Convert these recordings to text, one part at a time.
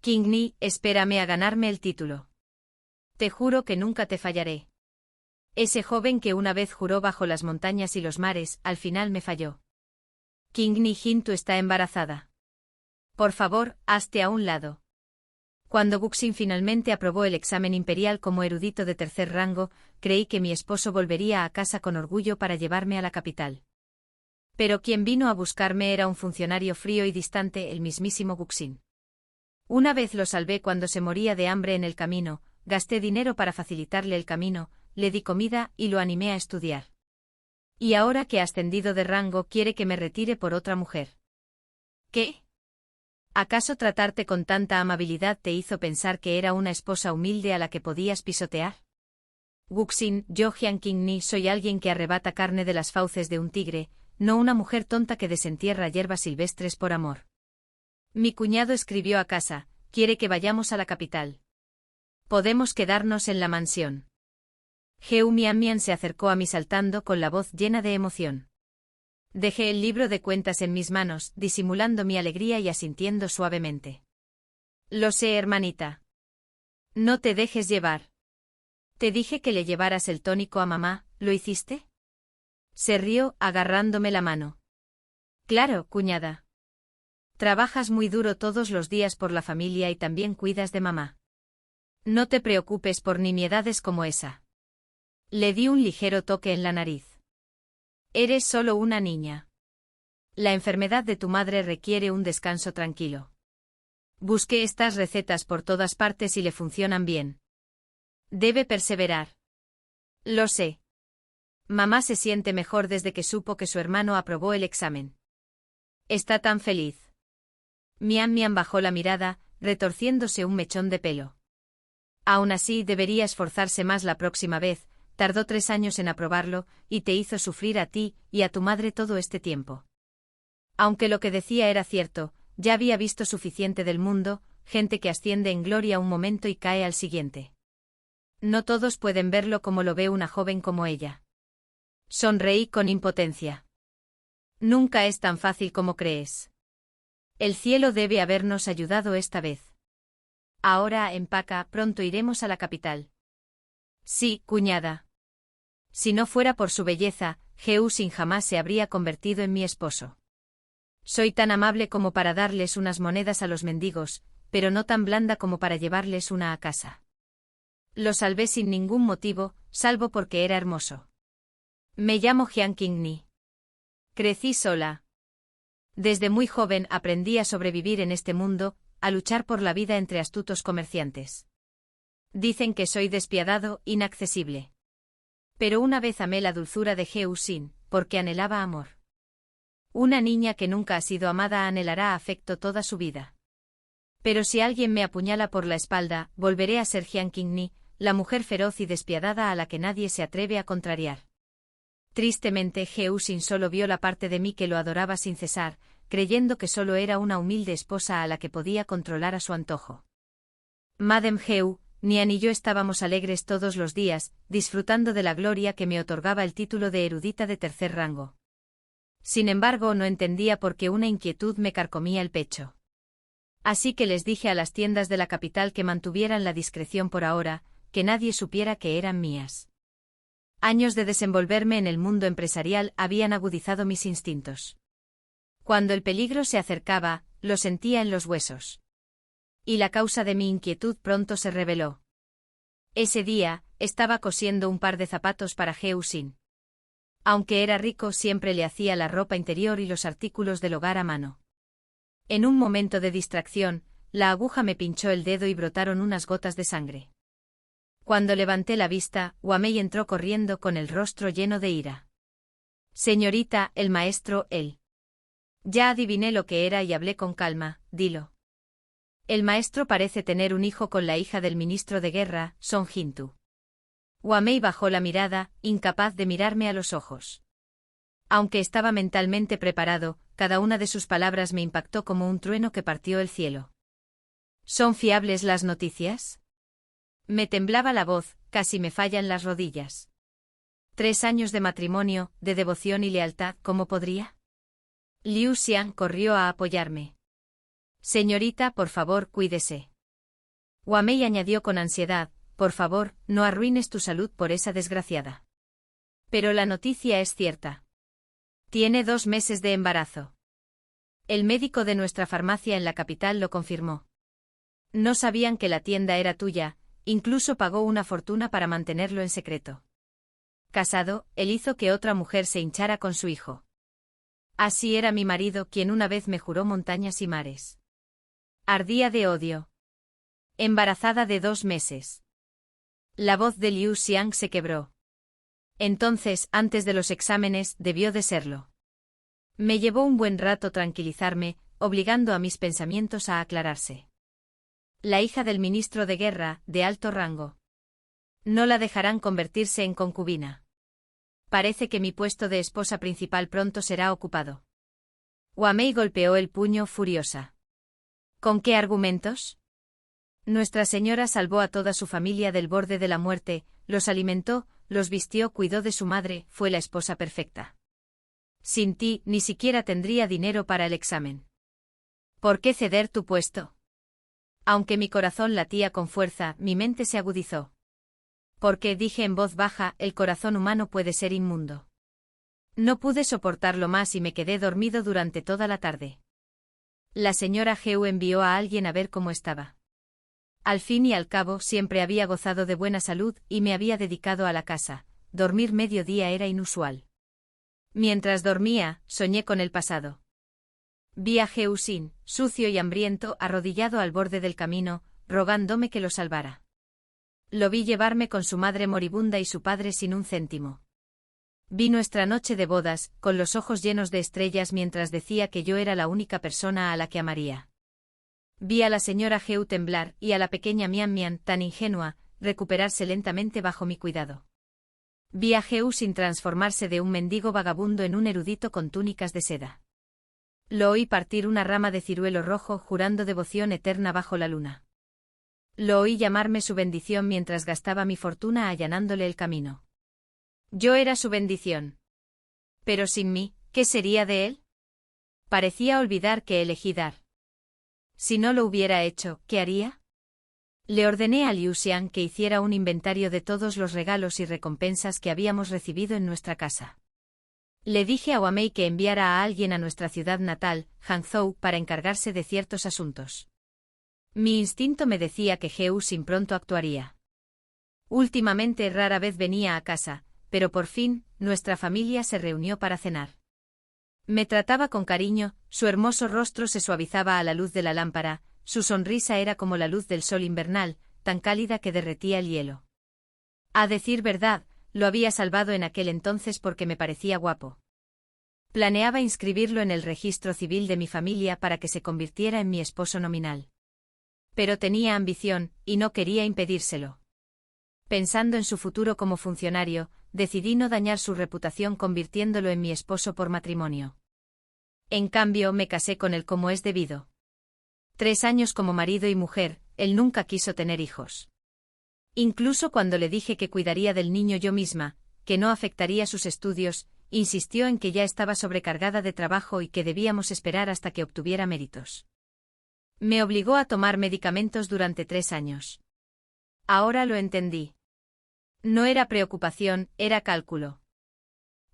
King Ni, espérame a ganarme el título. Te juro que nunca te fallaré. Ese joven que una vez juró bajo las montañas y los mares, al final me falló. King Ni Jintu está embarazada. Por favor, hazte a un lado. Cuando Guxin finalmente aprobó el examen imperial como erudito de tercer rango, creí que mi esposo volvería a casa con orgullo para llevarme a la capital. Pero quien vino a buscarme era un funcionario frío y distante, el mismísimo Guxin. Una vez lo salvé cuando se moría de hambre en el camino, gasté dinero para facilitarle el camino, le di comida y lo animé a estudiar. Y ahora que ha ascendido de rango quiere que me retire por otra mujer. ¿Qué? ¿Acaso tratarte con tanta amabilidad te hizo pensar que era una esposa humilde a la que podías pisotear? Guxin, yo Jiang King Ni soy alguien que arrebata carne de las fauces de un tigre, no una mujer tonta que desentierra hierbas silvestres por amor. Mi cuñado escribió a casa, quiere que vayamos a la capital. Podemos quedarnos en la mansión. Geu Mianmian se acercó a mí saltando con la voz llena de emoción. Dejé el libro de cuentas en mis manos, disimulando mi alegría y asintiendo suavemente. Lo sé, hermanita. No te dejes llevar. Te dije que le llevaras el tónico a mamá, ¿lo hiciste? Se rió, agarrándome la mano. Claro, cuñada. Trabajas muy duro todos los días por la familia y también cuidas de mamá. No te preocupes por nimiedades como esa. Le di un ligero toque en la nariz. Eres solo una niña. La enfermedad de tu madre requiere un descanso tranquilo. Busqué estas recetas por todas partes y le funcionan bien. Debe perseverar. Lo sé. Mamá se siente mejor desde que supo que su hermano aprobó el examen. Está tan feliz. Mian Mian bajó la mirada, retorciéndose un mechón de pelo. Aún así debería esforzarse más la próxima vez. Tardó 3 años en aprobarlo, y te hizo sufrir a ti y a tu madre todo este tiempo. Aunque lo que decía era cierto, ya había visto suficiente del mundo, gente que asciende en gloria un momento y cae al siguiente. No todos pueden verlo como lo ve una joven como ella. Sonreí con impotencia. Nunca es tan fácil como crees. El cielo debe habernos ayudado esta vez. Ahora empaca, pronto iremos a la capital. Sí, cuñada. Si no fuera por su belleza, Geu Sin jamás se habría convertido en mi esposo. Soy tan amable como para darles unas monedas a los mendigos, pero no tan blanda como para llevarles una a casa. Lo salvé sin ningún motivo, salvo porque era hermoso. Me llamo Jiang King Ni. Crecí sola. Desde muy joven aprendí a sobrevivir en este mundo, a luchar por la vida entre astutos comerciantes. Dicen que soy despiadado, inaccesible. Pero una vez amé la dulzura de Geu Sin, porque anhelaba amor. Una niña que nunca ha sido amada anhelará afecto toda su vida. Pero si alguien me apuñala por la espalda, volveré a ser Jiang King Ni, la mujer feroz y despiadada a la que nadie se atreve a contrariar. Tristemente Geu Sin solo vio la parte de mí que lo adoraba sin cesar, creyendo que solo era una humilde esposa a la que podía controlar a su antojo. Madame Geu, Nian y yo estábamos alegres todos los días, disfrutando de la gloria que me otorgaba el título de erudita de tercer rango. Sin embargo, no entendía por qué una inquietud me carcomía el pecho. Así que les dije a las tiendas de la capital que mantuvieran la discreción por ahora, que nadie supiera que eran mías. Años de desenvolverme en el mundo empresarial habían agudizado mis instintos. Cuando el peligro se acercaba, lo sentía en los huesos. Y la causa de mi inquietud pronto se reveló. Ese día, estaba cosiendo un par de zapatos para Geu Sin. Aunque era rico, siempre le hacía la ropa interior y los artículos del hogar a mano. En un momento de distracción, la aguja me pinchó el dedo y brotaron unas gotas de sangre. Cuando levanté la vista, Wamei entró corriendo con el rostro lleno de ira. Señorita, el maestro, él. Ya adiviné lo que era y hablé con calma, dilo. El maestro parece tener un hijo con la hija del ministro de guerra, Song Jintu. Wamei bajó la mirada, incapaz de mirarme a los ojos. Aunque estaba mentalmente preparado, cada una de sus palabras me impactó como un trueno que partió el cielo. ¿Son fiables las noticias? Me temblaba la voz, casi me fallan las rodillas. 3 años de matrimonio, de devoción y lealtad, ¿cómo podría? Liu Xiang corrió a apoyarme. Señorita, por favor, cuídese. Wamei añadió con ansiedad, por favor, no arruines tu salud por esa desgraciada. Pero la noticia es cierta. Tiene 2 meses de embarazo. El médico de nuestra farmacia en la capital lo confirmó. No sabían que la tienda era tuya, incluso pagó una fortuna para mantenerlo en secreto. Casado, él hizo que otra mujer se hinchara con su hijo. Así era mi marido, quien una vez me juró montañas y mares. Ardía de odio. Embarazada de 2 meses. La voz de Liu Xiang se quebró. Entonces, antes de los exámenes, debió de serlo. Me llevó un buen rato tranquilizarme, obligando a mis pensamientos a aclararse. La hija del ministro de guerra, de alto rango. No la dejarán convertirse en concubina. Parece que mi puesto de esposa principal pronto será ocupado. Wamei golpeó el puño furiosa. ¿Con qué argumentos? Nuestra Señora salvó a toda su familia del borde de la muerte, los alimentó, los vistió, cuidó de su madre, fue la esposa perfecta. Sin ti, ni siquiera tendría dinero para el examen. ¿Por qué ceder tu puesto? Aunque mi corazón latía con fuerza, mi mente se agudizó. Porque, dije en voz baja, el corazón humano puede ser inmundo. No pude soportarlo más y me quedé dormido durante toda la tarde. La señora Heu envió a alguien a ver cómo estaba. Al fin y al cabo, siempre había gozado de buena salud y me había dedicado a la casa. Dormir medio día era inusual. Mientras dormía, soñé con el pasado. Vi a Heu Xin, sucio y hambriento, arrodillado al borde del camino, rogándome que lo salvara. Lo vi llevarme con su madre moribunda y su padre sin un céntimo. Vi nuestra noche de bodas, con los ojos llenos de estrellas mientras decía que yo era la única persona a la que amaría. Vi a la señora Heu temblar y a la pequeña Mian Mian, tan ingenua, recuperarse lentamente bajo mi cuidado. Vi a Heu sin transformarse de un mendigo vagabundo en un erudito con túnicas de seda. Lo oí partir una rama de ciruelo rojo jurando devoción eterna bajo la luna. Lo oí llamarme su bendición mientras gastaba mi fortuna allanándole el camino. Yo era su bendición. Pero sin mí, ¿qué sería de él? Parecía olvidar que elegí dar. Si no lo hubiera hecho, ¿qué haría? Le ordené a Liu Xiang que hiciera un inventario de todos los regalos y recompensas que habíamos recibido en nuestra casa. Le dije a Wamei que enviara a alguien a nuestra ciudad natal, Hangzhou, para encargarse de ciertos asuntos. Mi instinto me decía que Heu Xin pronto actuaría. Últimamente rara vez venía a casa, pero por fin, nuestra familia se reunió para cenar. Me trataba con cariño, su hermoso rostro se suavizaba a la luz de la lámpara, su sonrisa era como la luz del sol invernal, tan cálida que derretía el hielo. A decir verdad, lo había salvado en aquel entonces porque me parecía guapo. Planeaba inscribirlo en el registro civil de mi familia para que se convirtiera en mi esposo nominal. Pero tenía ambición, y no quería impedírselo. Pensando en su futuro como funcionario, decidí no dañar su reputación convirtiéndolo en mi esposo por matrimonio. En cambio, me casé con él como es debido. 3 años como marido y mujer, él nunca quiso tener hijos. Incluso cuando le dije que cuidaría del niño yo misma, que no afectaría sus estudios, insistió en que ya estaba sobrecargada de trabajo y que debíamos esperar hasta que obtuviera méritos. Me obligó a tomar medicamentos durante 3 años. Ahora lo entendí. No era preocupación, era cálculo.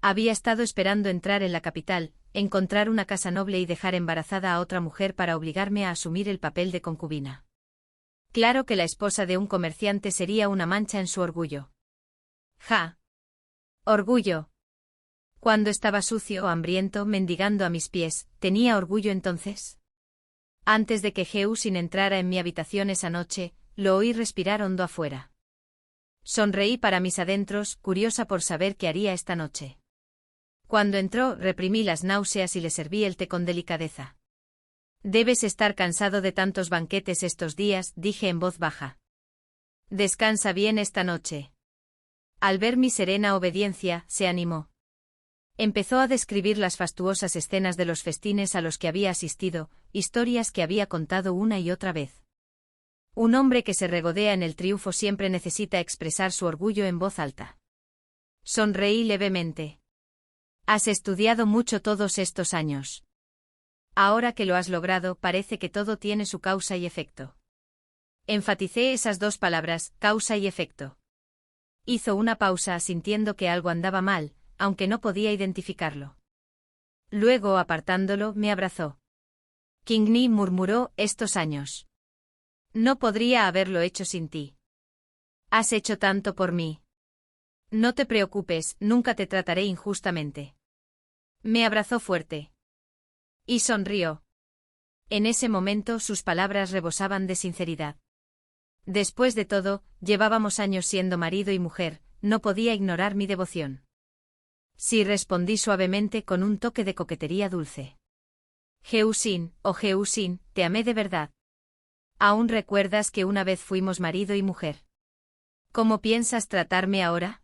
Había estado esperando entrar en la capital, encontrar una casa noble y dejar embarazada a otra mujer para obligarme a asumir el papel de concubina. Claro que la esposa de un comerciante sería una mancha en su orgullo. ¡Ja! Orgullo. Cuando estaba sucio o hambriento mendigando a mis pies, ¿tenía orgullo entonces? Antes de que Heu Xin entrara en mi habitación esa noche, lo oí respirar hondo afuera. Sonreí para mis adentros, curiosa por saber qué haría esta noche. Cuando entró, reprimí las náuseas y le serví el té con delicadeza. Debes estar cansado de tantos banquetes estos días, dije en voz baja. Descansa bien esta noche. Al ver mi serena obediencia, se animó. Empezó a describir las fastuosas escenas de los festines a los que había asistido, historias que había contado una y otra vez. Un hombre que se regodea en el triunfo siempre necesita expresar su orgullo en voz alta. Sonreí levemente. Has estudiado mucho todos estos años. Ahora que lo has logrado, parece que todo tiene su causa y efecto. Enfaticé esas dos palabras, causa y efecto. Hizo una pausa sintiendo que algo andaba mal, aunque no podía identificarlo. Luego, apartándolo, me abrazó. Kingni murmuró, estos años. No podría haberlo hecho sin ti. Has hecho tanto por mí. No te preocupes, nunca te trataré injustamente. Me abrazó fuerte. Y sonrió. En ese momento sus palabras rebosaban de sinceridad. Después de todo, llevábamos años siendo marido y mujer, no podía ignorar mi devoción. Sí, respondí suavemente con un toque de coquetería dulce. Geusin, oh Geusin, te amé de verdad. ¿Aún recuerdas que una vez fuimos marido y mujer? ¿Cómo piensas tratarme ahora?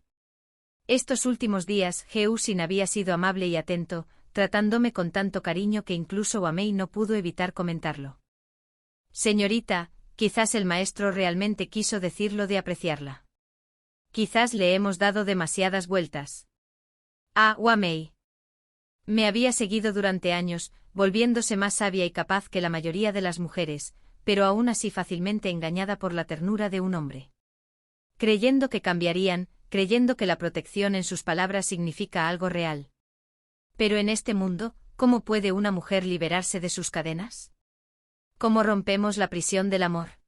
Estos últimos días, Geusin había sido amable y atento, tratándome con tanto cariño que incluso Wamei no pudo evitar comentarlo. Señorita, quizás el maestro realmente quiso decirlo de apreciarla. Quizás le hemos dado demasiadas vueltas. Ah, Wamei. Me había seguido durante años, volviéndose más sabia y capaz que la mayoría de las mujeres, pero aún así fácilmente engañada por la ternura de un hombre. Creyendo que cambiarían, creyendo que la protección en sus palabras significa algo real. Pero en este mundo, ¿cómo puede una mujer liberarse de sus cadenas? ¿Cómo rompemos la prisión del amor?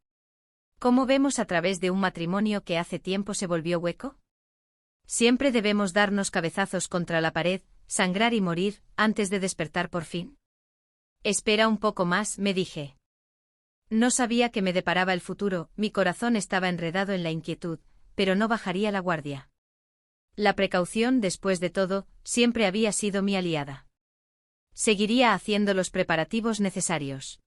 ¿Cómo vemos a través de un matrimonio que hace tiempo se volvió hueco? ¿Siempre debemos darnos cabezazos contra la pared, sangrar y morir, antes de despertar por fin? Espera un poco más, me dije. No sabía qué me deparaba el futuro, mi corazón estaba enredado en la inquietud, pero no bajaría la guardia. La precaución, después de todo, siempre había sido mi aliada. Seguiría haciendo los preparativos necesarios.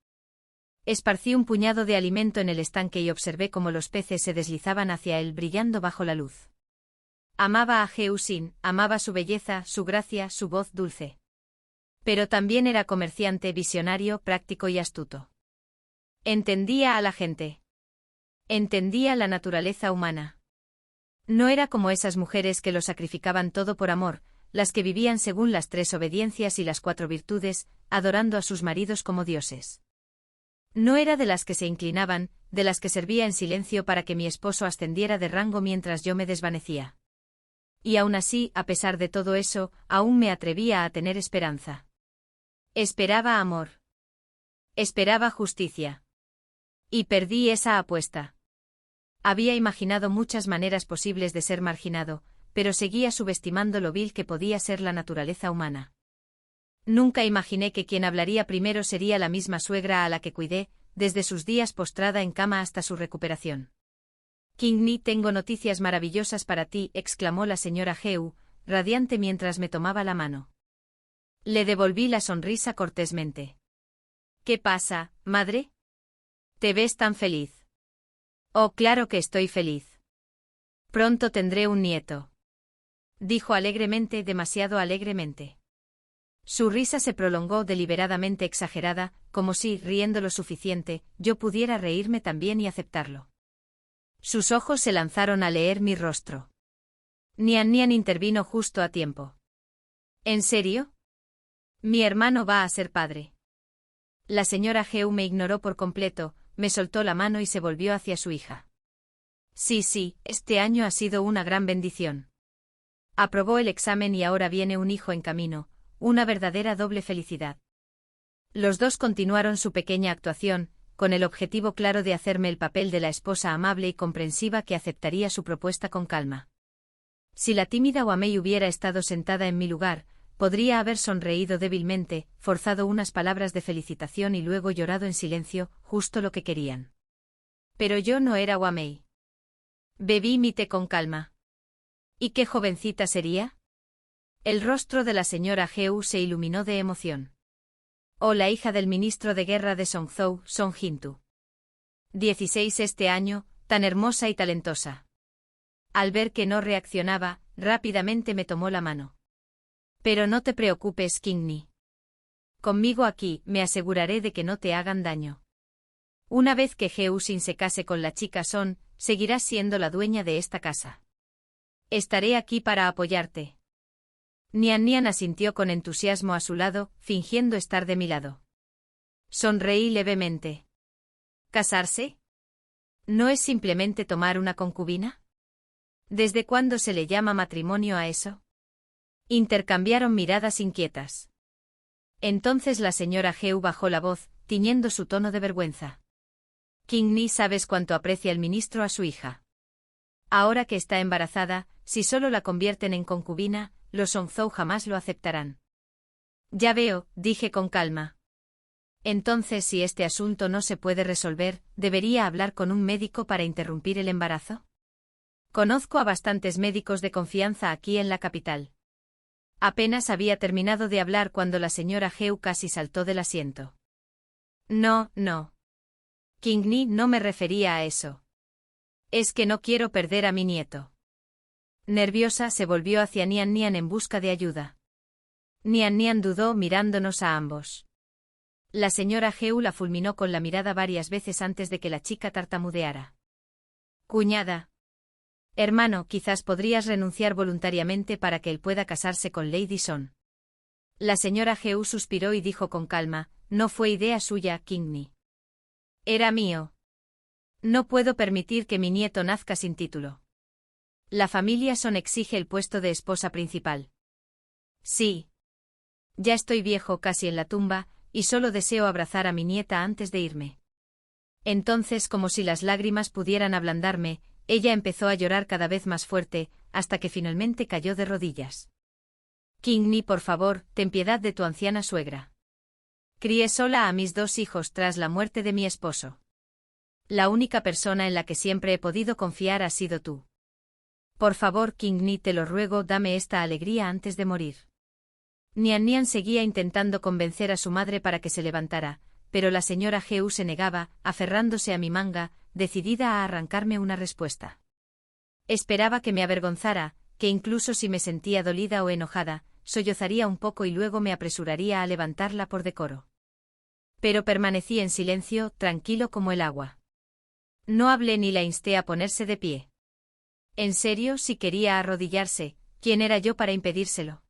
Esparcí un puñado de alimento en el estanque y observé cómo los peces se deslizaban hacia él brillando bajo la luz. Amaba a Geusin, amaba su belleza, su gracia, su voz dulce. Pero también era comerciante, visionario, práctico y astuto. Entendía a la gente. Entendía la naturaleza humana. No era como esas mujeres que lo sacrificaban todo por amor, las que vivían según las 3 obediencias y las 4 virtudes, adorando a sus maridos como dioses. No era de las que se inclinaban, de las que servía en silencio para que mi esposo ascendiera de rango mientras yo me desvanecía. Y aún así, a pesar de todo eso, aún me atrevía a tener esperanza. Esperaba amor. Esperaba justicia. Y perdí esa apuesta. Había imaginado muchas maneras posibles de ser marginado, pero seguía subestimando lo vil que podía ser la naturaleza humana. Nunca imaginé que quien hablaría primero sería la misma suegra a la que cuidé, desde sus días postrada en cama hasta su recuperación. Kingni, tengo noticias maravillosas para ti, exclamó la señora Geu, radiante mientras me tomaba la mano. Le devolví la sonrisa cortésmente. ¿Qué pasa, madre? ¿Te ves tan feliz? Oh, claro que estoy feliz. Pronto tendré un nieto. Dijo alegremente, demasiado alegremente. Su risa se prolongó deliberadamente exagerada, como si, riendo lo suficiente, yo pudiera reírme también y aceptarlo. Sus ojos se lanzaron a leer mi rostro. Nian Nian intervino justo a tiempo. ¿En serio? Mi hermano va a ser padre. La señora Geu me ignoró por completo, me soltó la mano y se volvió hacia su hija. Sí, este año ha sido una gran bendición. Aprobó el examen y ahora viene un hijo en camino, una verdadera doble felicidad. Los dos continuaron su pequeña actuación, con el objetivo claro de hacerme el papel de la esposa amable y comprensiva que aceptaría su propuesta con calma. Si la tímida Wamei hubiera estado sentada en mi lugar, podría haber sonreído débilmente, forzado unas palabras de felicitación y luego llorado en silencio, justo lo que querían. Pero yo no era Wamei. Bebí mi té con calma. ¿Y qué jovencita sería? El rostro de la señora Geu se iluminó de emoción. Oh, la hija del ministro de guerra de Songzhou, Song Jintu. 16 este año, tan hermosa y talentosa. Al ver que no reaccionaba, rápidamente me tomó la mano. Pero no te preocupes, Kingni. Conmigo aquí, me aseguraré de que no te hagan daño. Una vez que Geusin se case con la chica Son, seguirás siendo la dueña de esta casa. Estaré aquí para apoyarte. Nian Nian asintió con entusiasmo a su lado, fingiendo estar de mi lado. Sonreí levemente. ¿Casarse? ¿No es simplemente tomar una concubina? ¿Desde cuándo se le llama matrimonio a eso? Intercambiaron miradas inquietas. Entonces la señora Heu bajó la voz, tiñendo su tono de vergüenza. King Ni, ¿sabes cuánto aprecia el ministro a su hija? Ahora que está embarazada, si solo la convierten en concubina, los Songzhou jamás lo aceptarán. Ya veo, dije con calma. Entonces, si este asunto no se puede resolver, ¿debería hablar con un médico para interrumpir el embarazo? Conozco a bastantes médicos de confianza aquí en la capital. Apenas había terminado de hablar cuando la señora Heu casi saltó del asiento. No, no. King Ni, no me refería a eso. Es que no quiero perder a mi nieto. Nerviosa se volvió hacia Nian Nian en busca de ayuda. Nian Nian dudó mirándonos a ambos. La señora Heu la fulminó con la mirada varias veces antes de que la chica tartamudeara. Cuñada. Hermano, quizás podrías renunciar voluntariamente para que él pueda casarse con Lady Son. La señora Heu suspiró y dijo con calma, no fue idea suya, King Ni. Era mío. No puedo permitir que mi nieto nazca sin título. La familia Son exige el puesto de esposa principal. Sí. Ya estoy viejo, casi en la tumba, y solo deseo abrazar a mi nieta antes de irme. Entonces, como si las lágrimas pudieran ablandarme, ella empezó a llorar cada vez más fuerte, hasta que finalmente cayó de rodillas. King Ni, por favor, ten piedad de tu anciana suegra. Crié sola a mis 2 hijos tras la muerte de mi esposo. La única persona en la que siempre he podido confiar ha sido tú. Por favor, King Ni, te lo ruego, dame esta alegría antes de morir. Nian Nian seguía intentando convencer a su madre para que se levantara, pero la señora Heu se negaba, aferrándose a mi manga, decidida a arrancarme una respuesta. Esperaba que me avergonzara, que incluso si me sentía dolida o enojada, sollozaría un poco y luego me apresuraría a levantarla por decoro. Pero permanecí en silencio, tranquilo como el agua. No hablé ni la insté a ponerse de pie. En serio, si quería arrodillarse, ¿quién era yo para impedírselo?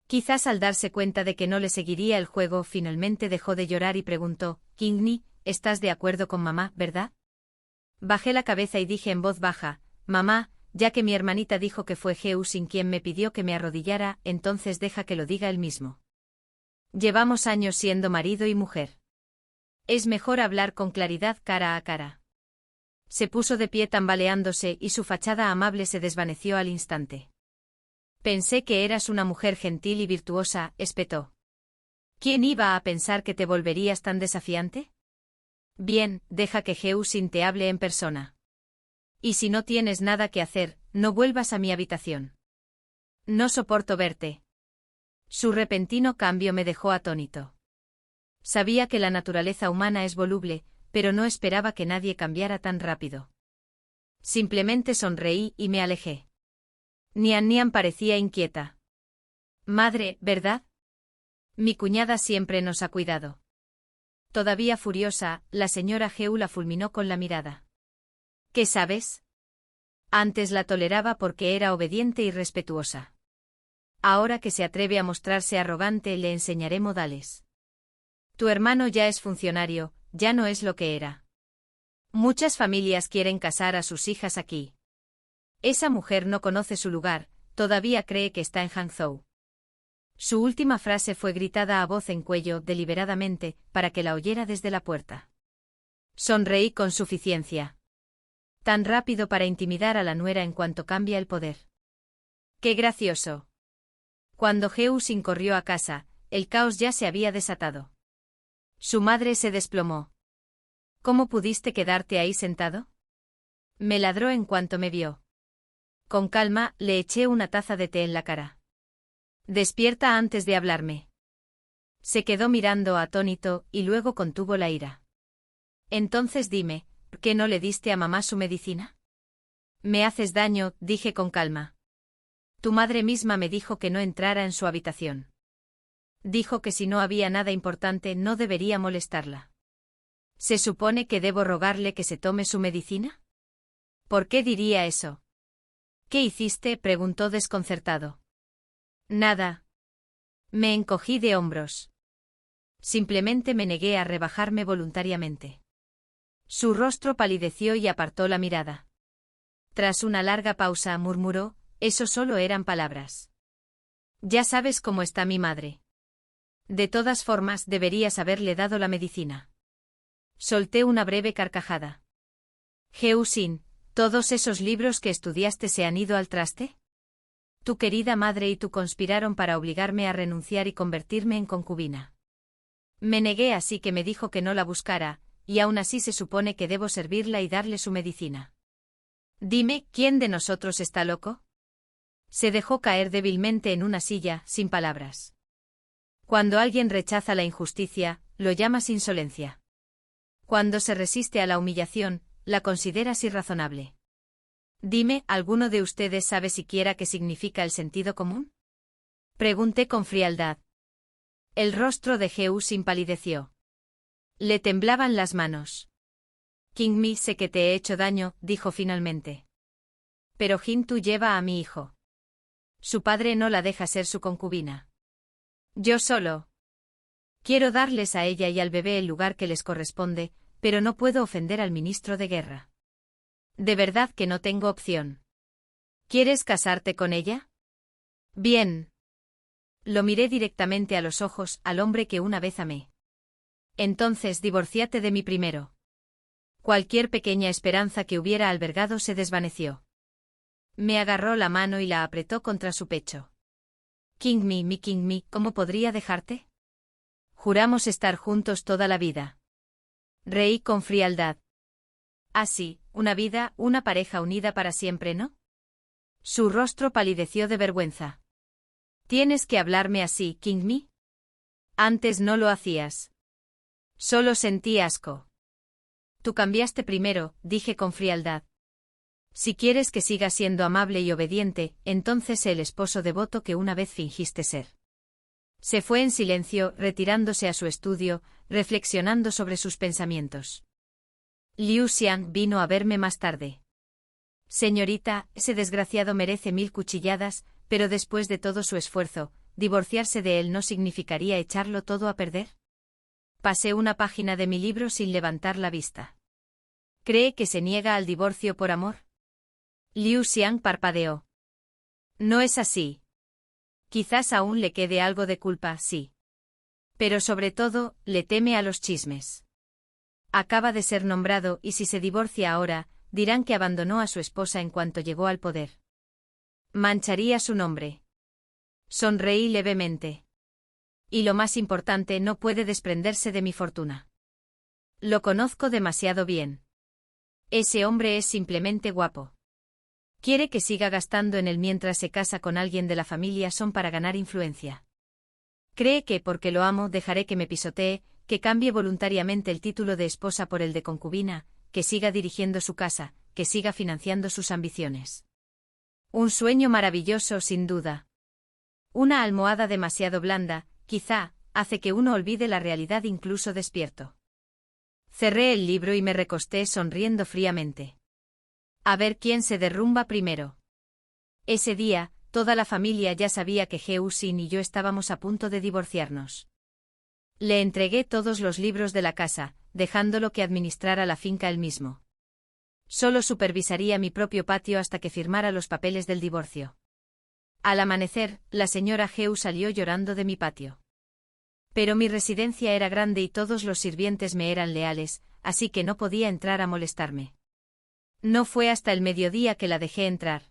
Quizás al darse cuenta de que no le seguiría el juego, finalmente dejó de llorar y preguntó, King Ni, ¿estás de acuerdo con mamá, verdad? Bajé la cabeza y dije en voz baja, mamá, ya que mi hermanita dijo que fue Heu Sin quien me pidió que me arrodillara, entonces deja que lo diga él mismo. Llevamos años siendo marido y mujer. Es mejor hablar con claridad cara a cara. Se puso de pie tambaleándose y su fachada amable se desvaneció al instante. Pensé que eras una mujer gentil y virtuosa, espetó. ¿Quién iba a pensar que te volverías tan desafiante? Bien, deja que Heu Sin te hable en persona. Y si no tienes nada que hacer, no vuelvas a mi habitación. No soporto verte. Su repentino cambio me dejó atónito. Sabía que la naturaleza humana es voluble, pero no esperaba que nadie cambiara tan rápido. Simplemente sonreí y me alejé. Nian Nian parecía inquieta. Madre, ¿verdad? Mi cuñada siempre nos ha cuidado. Todavía furiosa, la señora Heu la fulminó con la mirada. ¿Qué sabes? Antes la toleraba porque era obediente y respetuosa. Ahora que se atreve a mostrarse arrogante, le enseñaré modales. Tu hermano ya es funcionario, ya no es lo que era. Muchas familias quieren casar a sus hijas aquí. Esa mujer no conoce su lugar, todavía cree que está en Hangzhou. Su última frase fue gritada a voz en cuello, deliberadamente, para que la oyera desde la puerta. Sonreí con suficiencia. Tan rápido para intimidar a la nuera en cuanto cambia el poder. ¡Qué gracioso! Cuando Heu Sin corrió a casa, el caos ya se había desatado. Su madre se desplomó. ¿Cómo pudiste quedarte ahí sentado? Me ladró en cuanto me vio. Con calma, le eché una taza de té en la cara. Despierta antes de hablarme. Se quedó mirando atónito y luego contuvo la ira. Entonces dime, ¿por qué no le diste a mamá su medicina? Me haces daño, dije con calma. Tu madre misma me dijo que no entrara en su habitación. Dijo que si no había nada importante no debería molestarla. ¿Se supone que debo rogarle que se tome su medicina? ¿Por qué diría eso? ¿Qué hiciste?, preguntó desconcertado. Nada. Me encogí de hombros. Simplemente me negué a rebajarme voluntariamente. Su rostro palideció y apartó la mirada. Tras una larga pausa murmuró, eso solo eran palabras. Ya sabes cómo está mi madre. De todas formas, deberías haberle dado la medicina. Solté una breve carcajada. Geusin, ¿todos esos libros que estudiaste se han ido al traste? Tu querida madre y tú conspiraron para obligarme a renunciar y convertirme en concubina. Me negué, así que me dijo que no la buscara, y aún así se supone que debo servirla y darle su medicina. Dime, ¿quién de nosotros está loco? Se dejó caer débilmente en una silla, sin palabras. Cuando alguien rechaza la injusticia, lo llamas insolencia. Cuando se resiste a la humillación, la consideras irrazonable. Dime, ¿alguno de ustedes sabe siquiera qué significa el sentido común? Pregunté con frialdad. El rostro de Geusin palideció. Le temblaban las manos. Qingmi, sé que te he hecho daño, dijo finalmente. Pero Jintu lleva a mi hijo. Su padre no la deja ser su concubina. Yo solo. Quiero darles a ella y al bebé el lugar que les corresponde, pero no puedo ofender al ministro de guerra. De verdad que no tengo opción. ¿Quieres casarte con ella? Bien. Lo miré directamente a los ojos, al hombre que una vez amé. Entonces divorciate de mí primero. Cualquier pequeña esperanza que hubiera albergado se desvaneció. Me agarró la mano y la apretó contra su pecho. Qingmi, mi Qingmi, ¿cómo podría dejarte? Juramos estar juntos toda la vida. Reí con frialdad. Así, una vida, una pareja unida para siempre, ¿no? Su rostro palideció de vergüenza. ¿Tienes que hablarme así, Qingmi? Antes no lo hacías. Solo sentí asco. Tú cambiaste primero, dije con frialdad. Si quieres que siga siendo amable y obediente, entonces sé el esposo devoto que una vez fingiste ser. Se fue en silencio, retirándose a su estudio, reflexionando sobre sus pensamientos. Liu Xiang vino a verme más tarde. Señorita, ese desgraciado merece 1000 cuchilladas, pero después de todo su esfuerzo, ¿divorciarse de él no significaría echarlo todo a perder? Pasé una página de mi libro sin levantar la vista. ¿Cree que se niega al divorcio por amor? Liu Xiang parpadeó. No es así. Quizás aún le quede algo de culpa, sí. Pero sobre todo, le teme a los chismes. Acaba de ser nombrado y si se divorcia ahora, dirán que abandonó a su esposa en cuanto llegó al poder. Mancharía su nombre. Sonreí levemente. Y lo más importante, no puede desprenderse de mi fortuna. Lo conozco demasiado bien. Ese hombre es simplemente guapo. Quiere que siga gastando en él mientras se casa con alguien de la familia son para ganar influencia. Cree que porque lo amo dejaré que me pisotee, que cambie voluntariamente el título de esposa por el de concubina, que siga dirigiendo su casa, que siga financiando sus ambiciones. Un sueño maravilloso sin duda. Una almohada demasiado blanda, quizá, hace que uno olvide la realidad incluso despierto. Cerré el libro y me recosté sonriendo fríamente. A ver quién se derrumba primero. Ese día, toda la familia ya sabía que Geusin y yo estábamos a punto de divorciarnos. Le entregué todos los libros de la casa, dejándolo que administrara la finca él mismo. Solo supervisaría mi propio patio hasta que firmara los papeles del divorcio. Al amanecer, la señora Geu salió llorando de mi patio. Pero mi residencia era grande y todos los sirvientes me eran leales, así que no podía entrar a molestarme. No fue hasta el mediodía que la dejé entrar.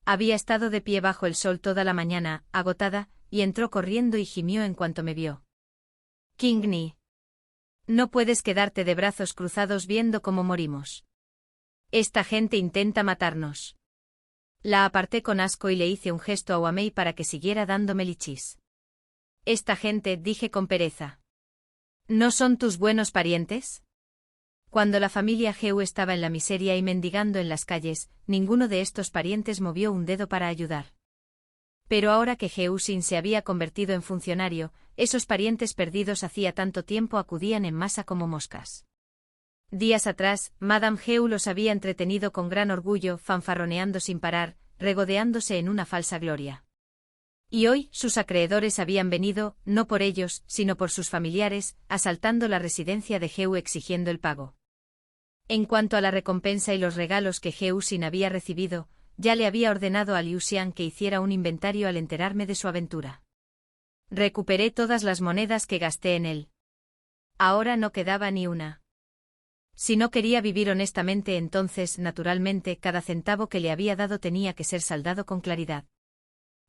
Había estado de pie bajo el sol toda la mañana, agotada, y entró corriendo y gimió en cuanto me vio. Qingni. No puedes quedarte de brazos cruzados viendo cómo morimos. Esta gente intenta matarnos. La aparté con asco y le hice un gesto a Wamei para que siguiera dándome lichis. Esta gente, dije con pereza. ¿No son tus buenos parientes? Cuando la familia Geu estaba en la miseria y mendigando en las calles, ninguno de estos parientes movió un dedo para ayudar. Pero ahora que Geusin se había convertido en funcionario, esos parientes perdidos hacía tanto tiempo acudían en masa como moscas. Días atrás, Madame Geu los había entretenido con gran orgullo, fanfarroneando sin parar, regodeándose en una falsa gloria. Y hoy, sus acreedores habían venido, no por ellos, sino por sus familiares, asaltando la residencia de Geu exigiendo el pago. En cuanto a la recompensa y los regalos que He Xin había recibido, ya le había ordenado a Liu Xian que hiciera un inventario al enterarme de su aventura. Recuperé todas las monedas que gasté en él. Ahora no quedaba ni una. Si no quería vivir honestamente, entonces, naturalmente, cada centavo que le había dado tenía que ser saldado con claridad.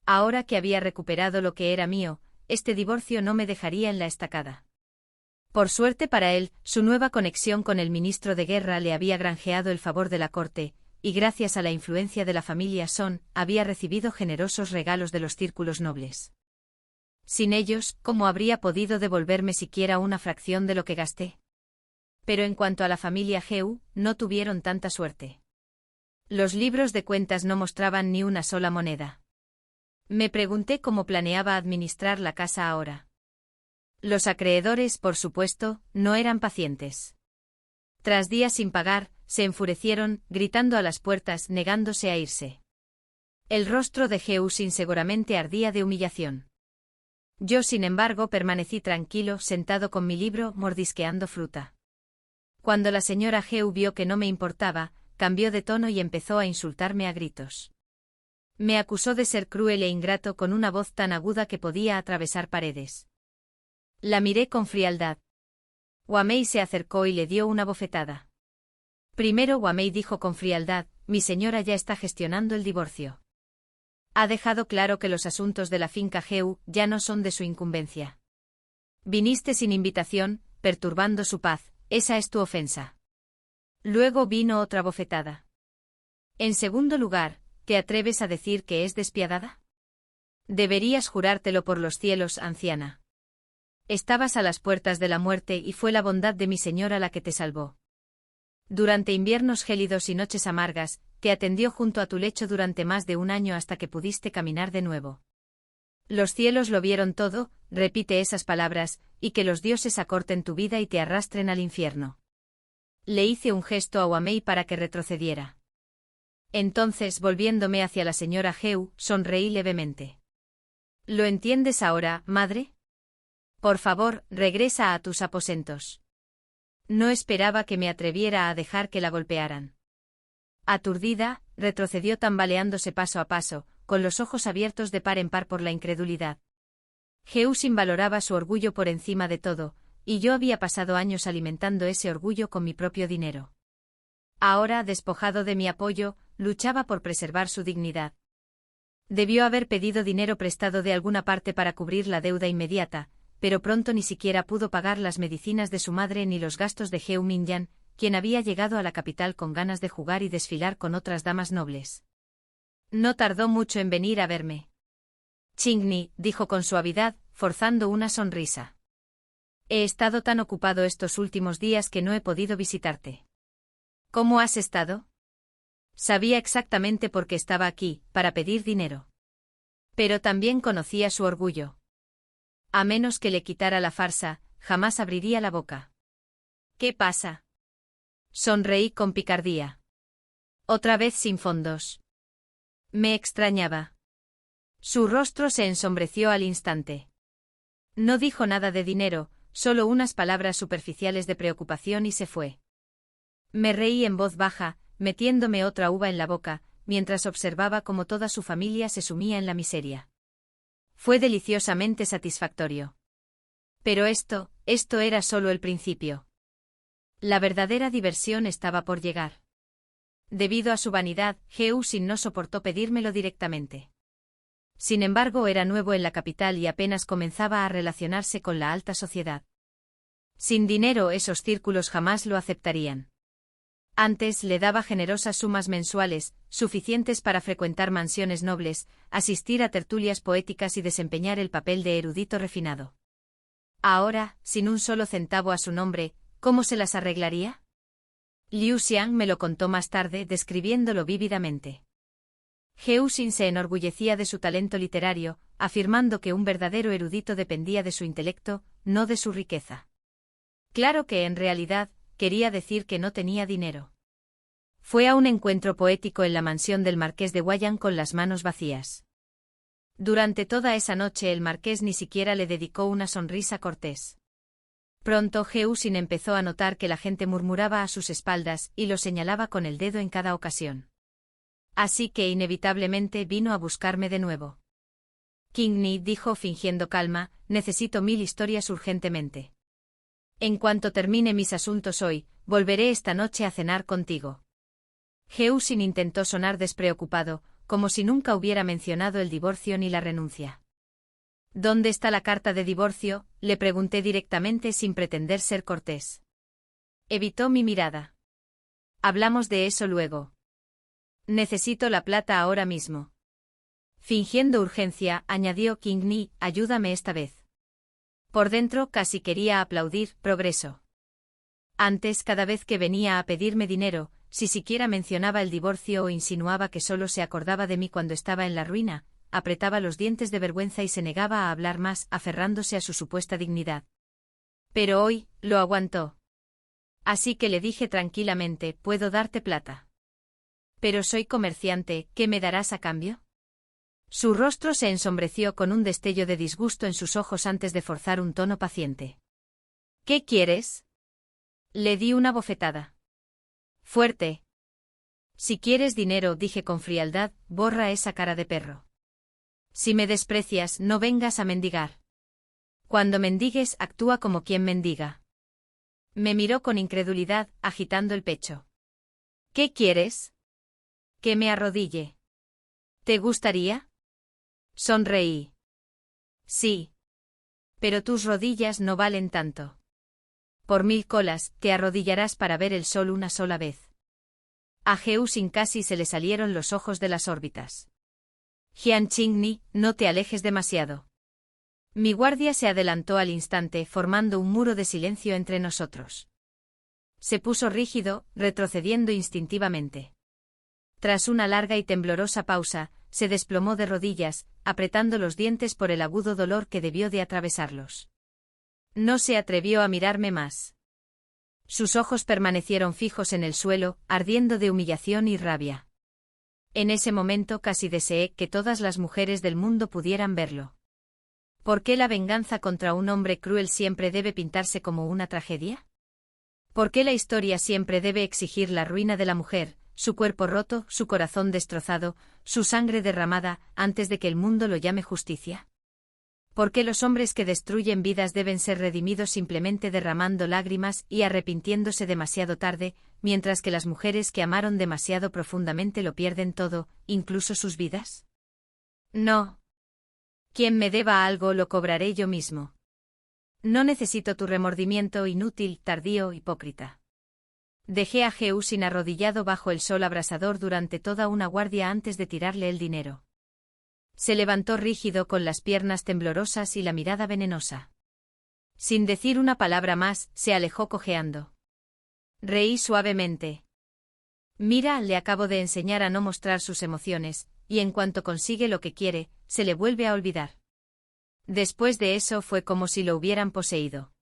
Ahora que había recuperado lo que era mío, este divorcio no me dejaría en la estacada. Por suerte para él, su nueva conexión con el ministro de guerra le había granjeado el favor de la corte, y gracias a la influencia de la familia Son, había recibido generosos regalos de los círculos nobles. Sin ellos, ¿cómo habría podido devolverme siquiera una fracción de lo que gasté? Pero en cuanto a la familia Heu, no tuvieron tanta suerte. Los libros de cuentas no mostraban ni una sola moneda. Me pregunté cómo planeaba administrar la casa ahora. Los acreedores, por supuesto, no eran pacientes. Tras días sin pagar, se enfurecieron, gritando a las puertas, negándose a irse. El rostro de He Xin seguramente ardía de humillación. Yo, sin embargo, permanecí tranquilo, sentado con mi libro, mordisqueando fruta. Cuando la señora Heu vio que no me importaba, cambió de tono y empezó a insultarme a gritos. Me acusó de ser cruel e ingrato con una voz tan aguda que podía atravesar paredes. La miré con frialdad. Wamei se acercó y le dio una bofetada. Primero Wamei dijo con frialdad, mi señora ya está gestionando el divorcio. Ha dejado claro que los asuntos de la finca Heu ya no son de su incumbencia. Viniste sin invitación, perturbando su paz, esa es tu ofensa. Luego vino otra bofetada. En segundo lugar, ¿te atreves a decir que es despiadada? Deberías jurártelo por los cielos, anciana. Estabas a las puertas de la muerte y fue la bondad de mi señora la que te salvó. Durante inviernos gélidos y noches amargas, te atendió junto a tu lecho durante más de un año hasta que pudiste caminar de nuevo. Los cielos lo vieron todo, repite esas palabras, y que los dioses acorten tu vida y te arrastren al infierno. Le hice un gesto a Wamei para que retrocediera. Entonces, volviéndome hacia la señora Heu, sonreí levemente. ¿Lo entiendes ahora, madre? Por favor, regresa a tus aposentos. No esperaba que me atreviera a dejar que la golpearan. Aturdida, retrocedió tambaleándose paso a paso, con los ojos abiertos de par en par por la incredulidad. He Xin valoraba su orgullo por encima de todo, y yo había pasado años alimentando ese orgullo con mi propio dinero. Ahora, despojado de mi apoyo, luchaba por preservar su dignidad. Debió haber pedido dinero prestado de alguna parte para cubrir la deuda inmediata, pero pronto ni siquiera pudo pagar las medicinas de su madre ni los gastos de Heu Minyan, quien había llegado a la capital con ganas de jugar y desfilar con otras damas nobles. No tardó mucho en venir a verme. Qingni, dijo con suavidad, forzando una sonrisa. He estado tan ocupado estos últimos días que no he podido visitarte. ¿Cómo has estado? Sabía exactamente por qué estaba aquí, para pedir dinero. Pero también conocía su orgullo. A menos que le quitara la farsa, jamás abriría la boca. ¿Qué pasa? Sonreí con picardía. Otra vez sin fondos. Me extrañaba. Su rostro se ensombreció al instante. No dijo nada de dinero, solo unas palabras superficiales de preocupación y se fue. Me reí en voz baja, metiéndome otra uva en la boca, mientras observaba cómo toda su familia se sumía en la miseria. Fue deliciosamente satisfactorio. Pero esto era solo el principio. La verdadera diversión estaba por llegar. Debido a su vanidad, He Xin no soportó pedírmelo directamente. Sin embargo, era nuevo en la capital y apenas comenzaba a relacionarse con la alta sociedad. Sin dinero, esos círculos jamás lo aceptarían. Antes le daba generosas sumas mensuales, suficientes para frecuentar mansiones nobles, asistir a tertulias poéticas y desempeñar el papel de erudito refinado. Ahora, sin un solo centavo a su nombre, ¿cómo se las arreglaría? Liu Xiang me lo contó más tarde, describiéndolo vívidamente. He Xin se enorgullecía de su talento literario, afirmando que un verdadero erudito dependía de su intelecto, no de su riqueza. Claro que en realidad, quería decir que no tenía dinero. Fue a un encuentro poético en la mansión del marqués de Guayan con las manos vacías. Durante toda esa noche el marqués ni siquiera le dedicó una sonrisa cortés. Pronto Heusin empezó a notar que la gente murmuraba a sus espaldas y lo señalaba con el dedo en cada ocasión. Así que inevitablemente vino a buscarme de nuevo. King Ni dijo fingiendo calma, necesito 1000 historias urgentemente. En cuanto termine mis asuntos hoy, volveré esta noche a cenar contigo. Heusin intentó sonar despreocupado, como si nunca hubiera mencionado el divorcio ni la renuncia. ¿Dónde está la carta de divorcio?, le pregunté directamente sin pretender ser cortés. Evitó mi mirada. Hablamos de eso luego. Necesito la plata ahora mismo. Fingiendo urgencia, añadió King Ni, ayúdame esta vez. Por dentro casi quería aplaudir, progreso. Antes, cada vez que venía a pedirme dinero, si siquiera mencionaba el divorcio o insinuaba que solo se acordaba de mí cuando estaba en la ruina, apretaba los dientes de vergüenza y se negaba a hablar más, aferrándose a su supuesta dignidad. Pero hoy, lo aguantó. Así que le dije tranquilamente, puedo darte plata. Pero soy comerciante, ¿qué me darás a cambio? Su rostro se ensombreció con un destello de disgusto en sus ojos antes de forzar un tono paciente. ¿Qué quieres? Le di una bofetada. Fuerte. Si quieres dinero, dije con frialdad, borra esa cara de perro. Si me desprecias, no vengas a mendigar. Cuando mendigues, actúa como quien mendiga. Me miró con incredulidad, agitando el pecho. ¿Qué quieres? Que me arrodille. ¿Te gustaría? Sonreí. Sí. Pero tus rodillas no valen tanto. Por 1000 colas, te arrodillarás para ver el sol una sola vez. A Heusin casi se le salieron los ojos de las órbitas. Jian Qingni, no te alejes demasiado. Mi guardia se adelantó al instante, formando un muro de silencio entre nosotros. Se puso rígido, retrocediendo instintivamente. Tras una larga y temblorosa pausa, se desplomó de rodillas, apretando los dientes por el agudo dolor que debió de atravesarlos. No se atrevió a mirarme más. Sus ojos permanecieron fijos en el suelo, ardiendo de humillación y rabia. En ese momento casi deseé que todas las mujeres del mundo pudieran verlo. ¿Por qué la venganza contra un hombre cruel siempre debe pintarse como una tragedia? ¿Por qué la historia siempre debe exigir la ruina de la mujer, su cuerpo roto, su corazón destrozado, su sangre derramada, antes de que el mundo lo llame justicia? ¿Por qué los hombres que destruyen vidas deben ser redimidos simplemente derramando lágrimas y arrepintiéndose demasiado tarde, mientras que las mujeres que amaron demasiado profundamente lo pierden todo, incluso sus vidas? No. Quien me deba algo lo cobraré yo mismo. No necesito tu remordimiento inútil, tardío, hipócrita. Dejé a Heusin arrodillado bajo el sol abrasador durante toda una guardia antes de tirarle el dinero. Se levantó rígido con las piernas temblorosas y la mirada venenosa. Sin decir una palabra más, se alejó cojeando. Reí suavemente. Mira, le acabo de enseñar a no mostrar sus emociones, y en cuanto consigue lo que quiere, se le vuelve a olvidar. Después de eso fue como si lo hubieran poseído.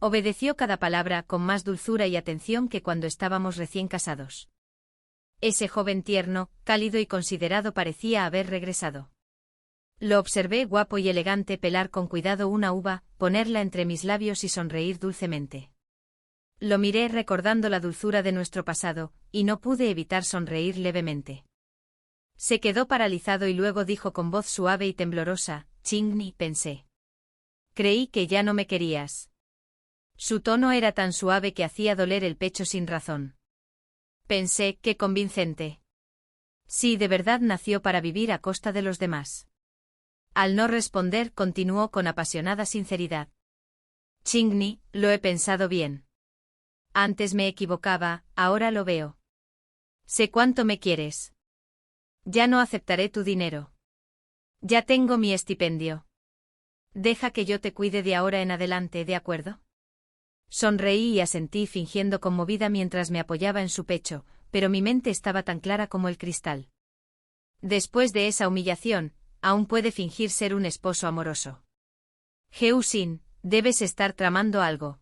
Obedeció cada palabra con más dulzura y atención que cuando estábamos recién casados. Ese joven tierno, cálido y considerado parecía haber regresado. Lo observé guapo y elegante pelar con cuidado una uva, ponerla entre mis labios y sonreír dulcemente. Lo miré recordando la dulzura de nuestro pasado, y no pude evitar sonreír levemente. Se quedó paralizado y luego dijo con voz suave y temblorosa, Qingni, pensé. Creí que ya no me querías. Su tono era tan suave que hacía doler el pecho sin razón. Pensé, qué convincente. Sí, de verdad nació para vivir a costa de los demás. Al no responder, continuó con apasionada sinceridad. Qingni, lo he pensado bien. Antes me equivocaba, ahora lo veo. Sé cuánto me quieres. Ya no aceptaré tu dinero. Ya tengo mi estipendio. Deja que yo te cuide de ahora en adelante, ¿de acuerdo? Sonreí y asentí fingiendo conmovida mientras me apoyaba en su pecho, pero mi mente estaba tan clara como el cristal. Después de esa humillación, aún puede fingir ser un esposo amoroso. Heusin, debes estar tramando algo.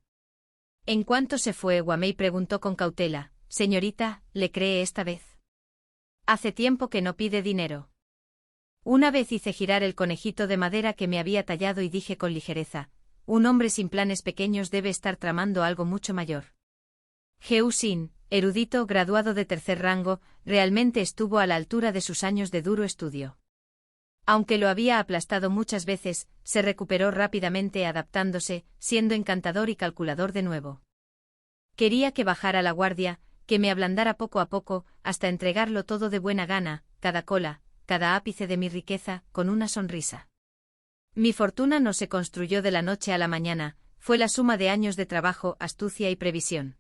En cuanto se fue, Wamei preguntó con cautela, señorita, ¿le cree esta vez? Hace tiempo que no pide dinero. Una vez hice girar el conejito de madera que me había tallado y dije con ligereza, un hombre sin planes pequeños debe estar tramando algo mucho mayor. Heu Sin, erudito graduado de tercer rango, realmente estuvo a la altura de sus años de duro estudio. Aunque lo había aplastado muchas veces, se recuperó rápidamente adaptándose, siendo encantador y calculador de nuevo. Quería que bajara la guardia, que me ablandara poco a poco, hasta entregarlo todo de buena gana, cada cola, cada ápice de mi riqueza, con una sonrisa. Mi fortuna no se construyó de la noche a la mañana, fue la suma de años de trabajo, astucia y previsión.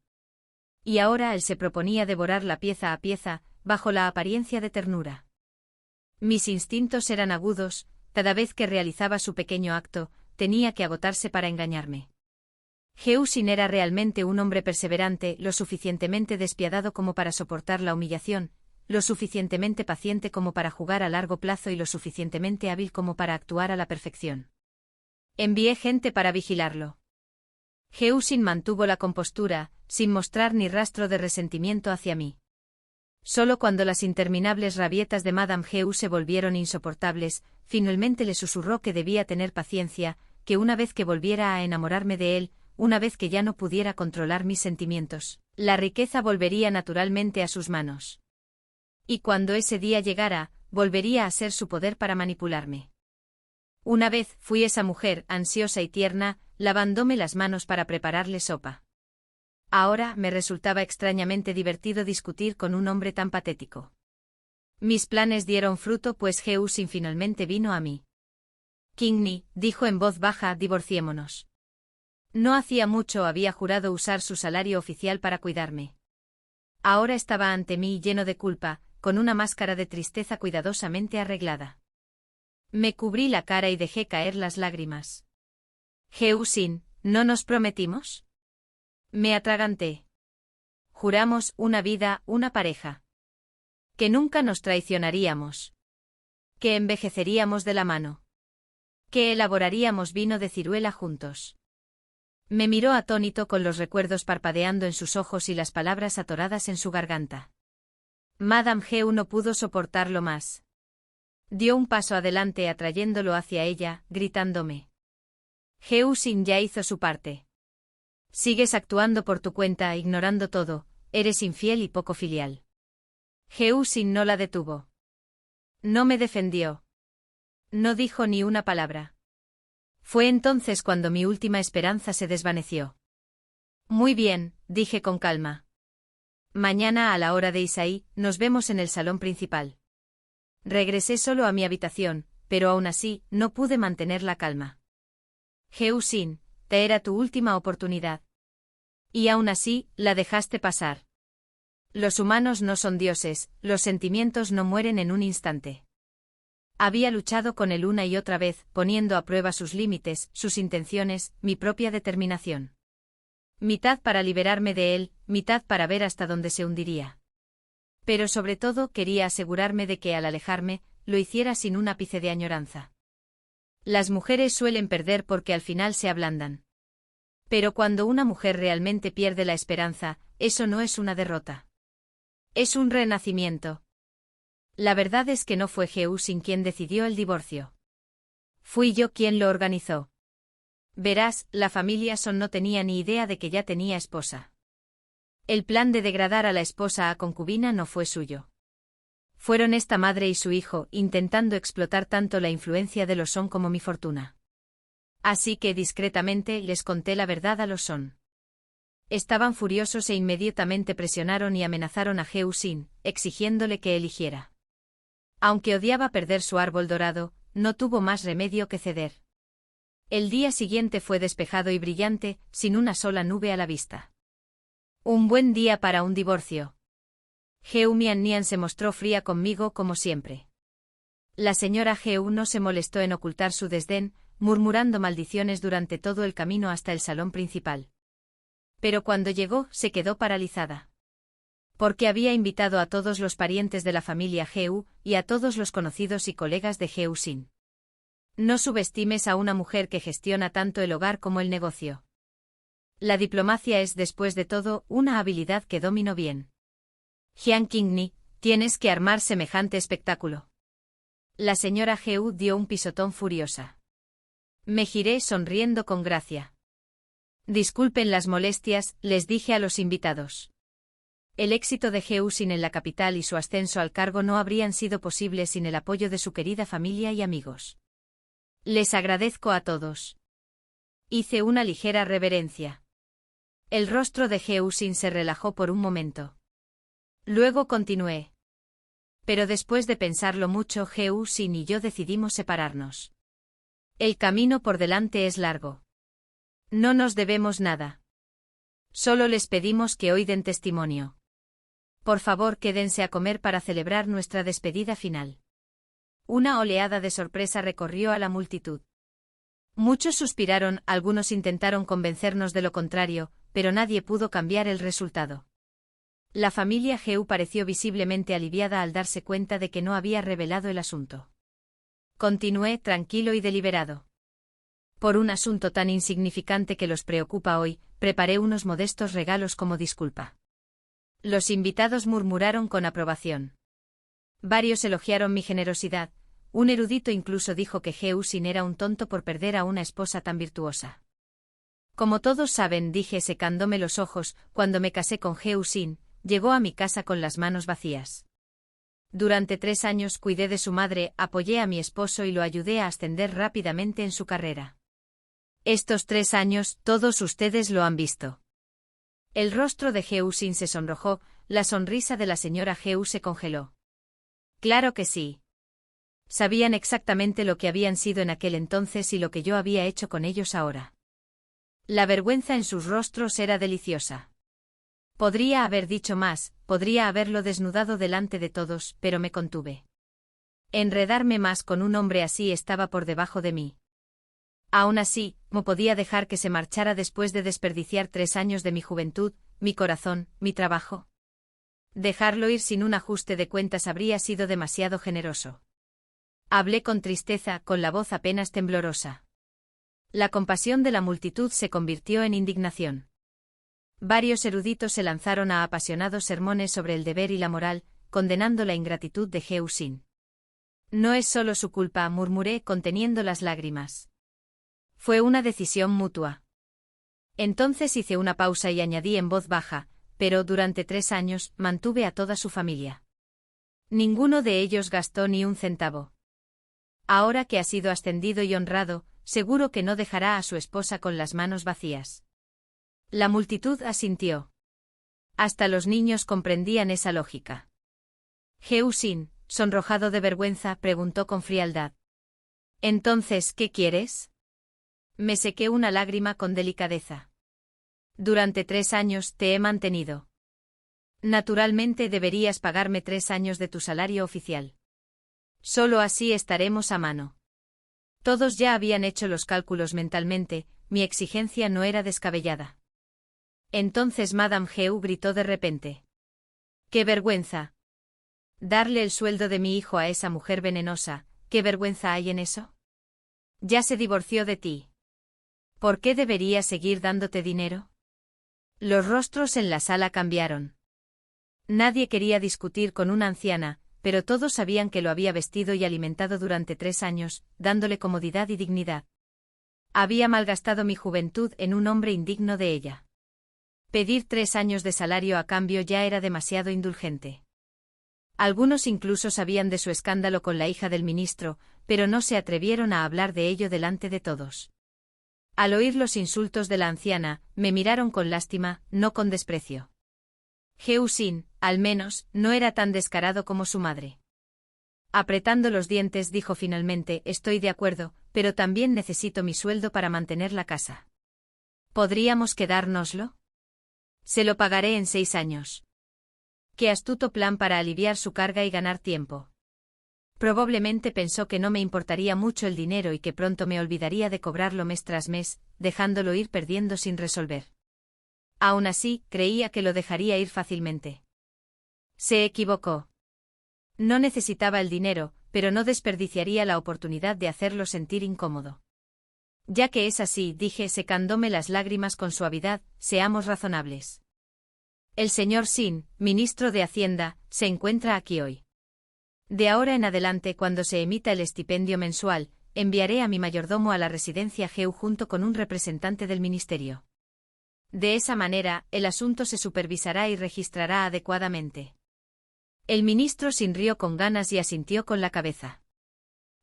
Y ahora él se proponía devorarla pieza a pieza, bajo la apariencia de ternura. Mis instintos eran agudos, cada vez que realizaba su pequeño acto, tenía que agotarse para engañarme. Heu Sin era realmente un hombre perseverante, lo suficientemente despiadado como para soportar la humillación, lo suficientemente paciente como para jugar a largo plazo y lo suficientemente hábil como para actuar a la perfección. Envié gente para vigilarlo. Heu Sin mantuvo la compostura, sin mostrar ni rastro de resentimiento hacia mí. Solo cuando las interminables rabietas de Madame Heu se volvieron insoportables, finalmente le susurró que debía tener paciencia, que una vez que volviera a enamorarme de él, una vez que ya no pudiera controlar mis sentimientos, la riqueza volvería naturalmente a sus manos. Y cuando ese día llegara, volvería a ser su poder para manipularme. Una vez fui esa mujer, ansiosa y tierna, lavándome las manos para prepararle sopa. Ahora me resultaba extrañamente divertido discutir con un hombre tan patético. Mis planes dieron fruto pues Heu Sin finalmente vino a mí. King Ni, dijo en voz baja, divorciémonos. No hacía mucho había jurado usar su salario oficial para cuidarme. Ahora estaba ante mí lleno de culpa, con una máscara de tristeza cuidadosamente arreglada. Me cubrí la cara y dejé caer las lágrimas. Heu Sin, ¿no nos prometimos? Me atraganté. Juramos una vida, una pareja. Que nunca nos traicionaríamos. Que envejeceríamos de la mano. Que elaboraríamos vino de ciruela juntos. Me miró atónito con los recuerdos parpadeando en sus ojos y las palabras atoradas en su garganta. Madame Heu no pudo soportarlo más. Dio un paso adelante atrayéndolo hacia ella, gritándome. Heu Sin ya hizo su parte. Sigues actuando por tu cuenta, ignorando todo, eres infiel y poco filial. Heu Sin no la detuvo. No me defendió. No dijo ni una palabra. Fue entonces cuando mi última esperanza se desvaneció. Muy bien, dije con calma. Mañana a la hora de Isaí, nos vemos en el salón principal. Regresé solo a mi habitación, pero aún así, no pude mantener la calma. Heu Sin, te era tu última oportunidad. Y aún así, la dejaste pasar. Los humanos no son dioses, los sentimientos no mueren en un instante. Había luchado con él una y otra vez, poniendo a prueba sus límites, sus intenciones, mi propia determinación. Mitad para liberarme de él, mitad para ver hasta dónde se hundiría. Pero sobre todo quería asegurarme de que al alejarme, lo hiciera sin un ápice de añoranza. Las mujeres suelen perder porque al final se ablandan. Pero cuando una mujer realmente pierde la esperanza, eso no es una derrota. Es un renacimiento. La verdad es que no fue Heu Sin quien decidió el divorcio. Fui yo quien lo organizó. Verás, la familia Son no tenía ni idea de que ya tenía esposa. El plan de degradar a la esposa a concubina no fue suyo. Fueron esta madre y su hijo, intentando explotar tanto la influencia de los Son como mi fortuna. Así que discretamente les conté la verdad a los Son. Estaban furiosos e inmediatamente presionaron y amenazaron a Heu Sin, exigiéndole que eligiera. Aunque odiaba perder su árbol dorado, no tuvo más remedio que ceder. El día siguiente fue despejado y brillante, sin una sola nube a la vista. Un buen día para un divorcio. Heu Mian se mostró fría conmigo como siempre. La señora Heu no se molestó en ocultar su desdén, murmurando maldiciones durante todo el camino hasta el salón principal. Pero cuando llegó, se quedó paralizada. Porque había invitado a todos los parientes de la familia Heu, y a todos los conocidos y colegas de Heu Sin. No subestimes a una mujer que gestiona tanto el hogar como el negocio. La diplomacia es, después de todo, una habilidad que domino bien. Jiang Qingni, tienes que armar semejante espectáculo. La señora Heu dio un pisotón furiosa. Me giré sonriendo con gracia. Disculpen las molestias, les dije a los invitados. El éxito de Heo-sin en la capital y su ascenso al cargo no habrían sido posibles sin el apoyo de su querida familia y amigos. Les agradezco a todos. Hice una ligera reverencia. El rostro de Heo-sin se relajó por un momento. Luego continué. Pero después de pensarlo mucho, Heo-sin y yo decidimos separarnos. El camino por delante es largo. No nos debemos nada. Solo les pedimos que hoy den testimonio. Por favor, quédense a comer para celebrar nuestra despedida final. Una oleada de sorpresa recorrió a la multitud. Muchos suspiraron, algunos intentaron convencernos de lo contrario, pero nadie pudo cambiar el resultado. La familia Heu pareció visiblemente aliviada al darse cuenta de que no había revelado el asunto. Continué tranquilo y deliberado. Por un asunto tan insignificante que los preocupa hoy, preparé unos modestos regalos como disculpa. Los invitados murmuraron con aprobación. Varios elogiaron mi generosidad, un erudito incluso dijo que Heo-sin era un tonto por perder a una esposa tan virtuosa. Como todos saben, dije secándome los ojos, cuando me casé con Heo-sin, llegó a mi casa con las manos vacías. Durante 3 años cuidé de su madre, apoyé a mi esposo y lo ayudé a ascender rápidamente en su carrera. Estos 3 años, todos ustedes lo han visto. El rostro de Heo-sin se sonrojó, la sonrisa de la señora Heu se congeló. Claro que sí. Sabían exactamente lo que habían sido en aquel entonces y lo que yo había hecho con ellos ahora. La vergüenza en sus rostros era deliciosa. Podría haber dicho más, podría haberlo desnudado delante de todos, pero me contuve. Enredarme más con un hombre así estaba por debajo de mí. Aún así, no podía dejar que se marchara después de desperdiciar 3 años de mi juventud, mi corazón, mi trabajo. Dejarlo ir sin un ajuste de cuentas habría sido demasiado generoso. Hablé con tristeza, con la voz apenas temblorosa. La compasión de la multitud se convirtió en indignación. Varios eruditos se lanzaron a apasionados sermones sobre el deber y la moral, condenando la ingratitud de Heo-sin. No es solo su culpa, murmuré conteniendo las lágrimas. Fue una decisión mutua. Entonces hice una pausa y añadí en voz baja, pero durante 3 años mantuve a toda su familia. Ninguno de ellos gastó ni un centavo. Ahora que ha sido ascendido y honrado, seguro que no dejará a su esposa con las manos vacías. La multitud asintió. Hasta los niños comprendían esa lógica. Heo-sin, sonrojado de vergüenza, preguntó con frialdad. Entonces, ¿qué quieres? Me sequé una lágrima con delicadeza. Durante 3 años te he mantenido. Naturalmente deberías pagarme 3 años de tu salario oficial. Solo así estaremos a mano. Todos ya habían hecho los cálculos mentalmente, mi exigencia no era descabellada. Entonces Madame Heu gritó de repente. ¡Qué vergüenza! Darle el sueldo de mi hijo a esa mujer venenosa, ¿qué vergüenza hay en eso? Ya se divorció de ti. ¿Por qué debería seguir dándote dinero? Los rostros en la sala cambiaron. Nadie quería discutir con una anciana, pero todos sabían que lo había vestido y alimentado durante 3 años, dándole comodidad y dignidad. Había malgastado mi juventud en un hombre indigno de ella. Pedir 3 años de salario a cambio ya era demasiado indulgente. Algunos incluso sabían de su escándalo con la hija del ministro, pero no se atrevieron a hablar de ello delante de todos. Al oír los insultos de la anciana, me miraron con lástima, no con desprecio. Heo-sin, al menos, no era tan descarado como su madre. Apretando los dientes dijo finalmente, estoy de acuerdo, pero también necesito mi sueldo para mantener la casa. ¿Podríamos quedárnoslo? Se lo pagaré en 6 años. Qué astuto plan para aliviar su carga y ganar tiempo. Probablemente pensó que no me importaría mucho el dinero y que pronto me olvidaría de cobrarlo mes tras mes, dejándolo ir perdiendo sin resolver. Aún así, creía que lo dejaría ir fácilmente. Se equivocó. No necesitaba el dinero, pero no desperdiciaría la oportunidad de hacerlo sentir incómodo. Ya que es así, dije secándome las lágrimas con suavidad, seamos razonables. El señor Sin, ministro de Hacienda, se encuentra aquí hoy. De ahora en adelante, cuando se emita el estipendio mensual, enviaré a mi mayordomo a la residencia Geu junto con un representante del ministerio. De esa manera, el asunto se supervisará y registrará adecuadamente. El ministro sonrió con ganas y asintió con la cabeza.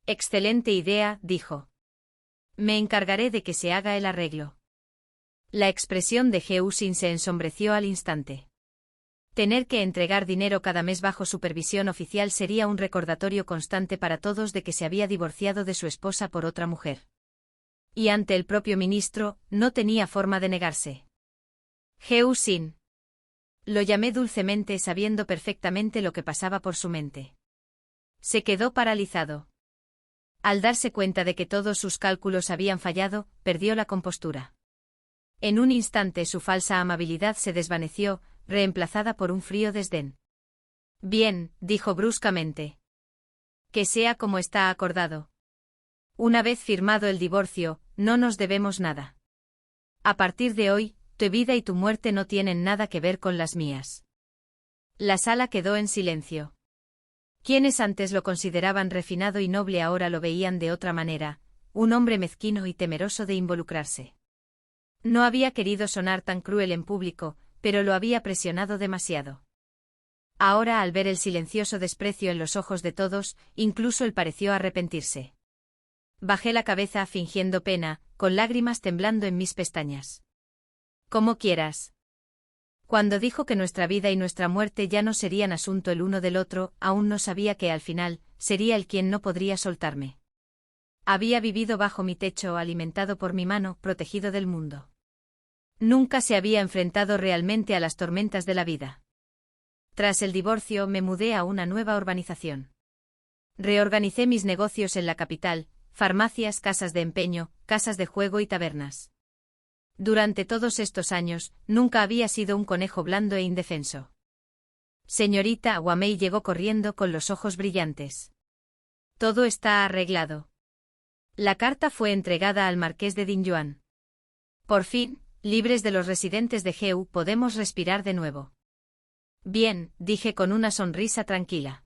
Excelente idea, dijo. Me encargaré de que se haga el arreglo. La expresión de Geusin se ensombreció al instante. Tener que entregar dinero cada mes bajo supervisión oficial sería un recordatorio constante para todos de que se había divorciado de su esposa por otra mujer. Y ante el propio ministro, no tenía forma de negarse. Geusin. Lo llamé dulcemente sabiendo perfectamente lo que pasaba por su mente. Se quedó paralizado. Al darse cuenta de que todos sus cálculos habían fallado, perdió la compostura. En un instante su falsa amabilidad se desvaneció, reemplazada por un frío desdén. Bien, dijo bruscamente. Que sea como está acordado. Una vez firmado el divorcio, no nos debemos nada. A partir de hoy, tu vida y tu muerte no tienen nada que ver con las mías. La sala quedó en silencio. Quienes antes lo consideraban refinado y noble ahora lo veían de otra manera, un hombre mezquino y temeroso de involucrarse. No había querido sonar tan cruel en público, pero lo había presionado demasiado. Ahora, al ver el silencioso desprecio en los ojos de todos, incluso él pareció arrepentirse. Bajé la cabeza fingiendo pena, con lágrimas temblando en mis pestañas. Como quieras. Cuando dijo que nuestra vida y nuestra muerte ya no serían asunto el uno del otro, aún no sabía que al final, sería él quien no podría soltarme. Había vivido bajo mi techo, alimentado por mi mano, protegido del mundo. Nunca se había enfrentado realmente a las tormentas de la vida. Tras el divorcio me mudé a una nueva urbanización. Reorganicé mis negocios en la capital, farmacias, casas de empeño, casas de juego y tabernas. Durante todos estos años, nunca había sido un conejo blando e indefenso. Señorita Wamei llegó corriendo con los ojos brillantes. Todo está arreglado. La carta fue entregada al marqués de Dinyuan. Por fin, libres de los residentes de Geu, podemos respirar de nuevo. Bien, dije con una sonrisa tranquila.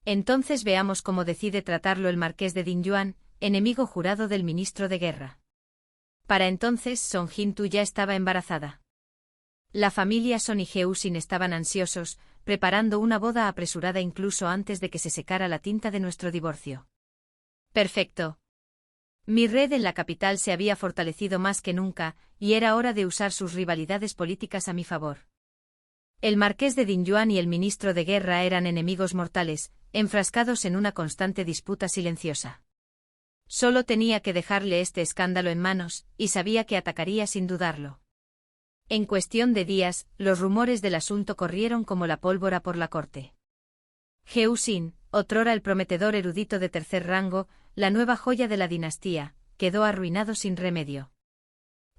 Entonces veamos cómo decide tratarlo el marqués de Dinyuan, enemigo jurado del ministro de guerra. Para entonces Song Jin-tu ya estaba embarazada. La familia Son y Geusin estaban ansiosos, preparando una boda apresurada incluso antes de que se secara la tinta de nuestro divorcio. Perfecto. Mi red en la capital se había fortalecido más que nunca, y era hora de usar sus rivalidades políticas a mi favor. El marqués de Dinyuan y el ministro de guerra eran enemigos mortales, enfrascados en una constante disputa silenciosa. Solo tenía que dejarle este escándalo en manos, y sabía que atacaría sin dudarlo. En cuestión de días, los rumores del asunto corrieron como la pólvora por la corte. Geusin, otrora el prometedor erudito de tercer rango, la nueva joya de la dinastía, quedó arruinado sin remedio.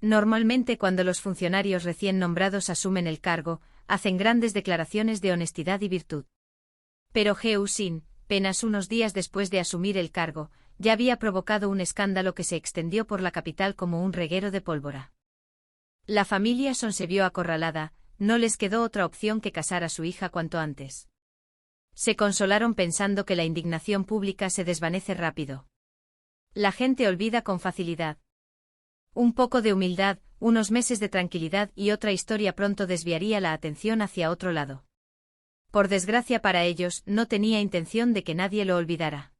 Normalmente cuando los funcionarios recién nombrados asumen el cargo, hacen grandes declaraciones de honestidad y virtud. Pero Geusin, apenas unos días después de asumir el cargo, ya había provocado un escándalo que se extendió por la capital como un reguero de pólvora. La familia Son se vio acorralada, no les quedó otra opción que casar a su hija cuanto antes. Se consolaron pensando que la indignación pública se desvanece rápido. La gente olvida con facilidad. Un poco de humildad, unos meses de tranquilidad y otra historia pronto desviaría la atención hacia otro lado. Por desgracia para ellos, no tenía intención de que nadie lo olvidara.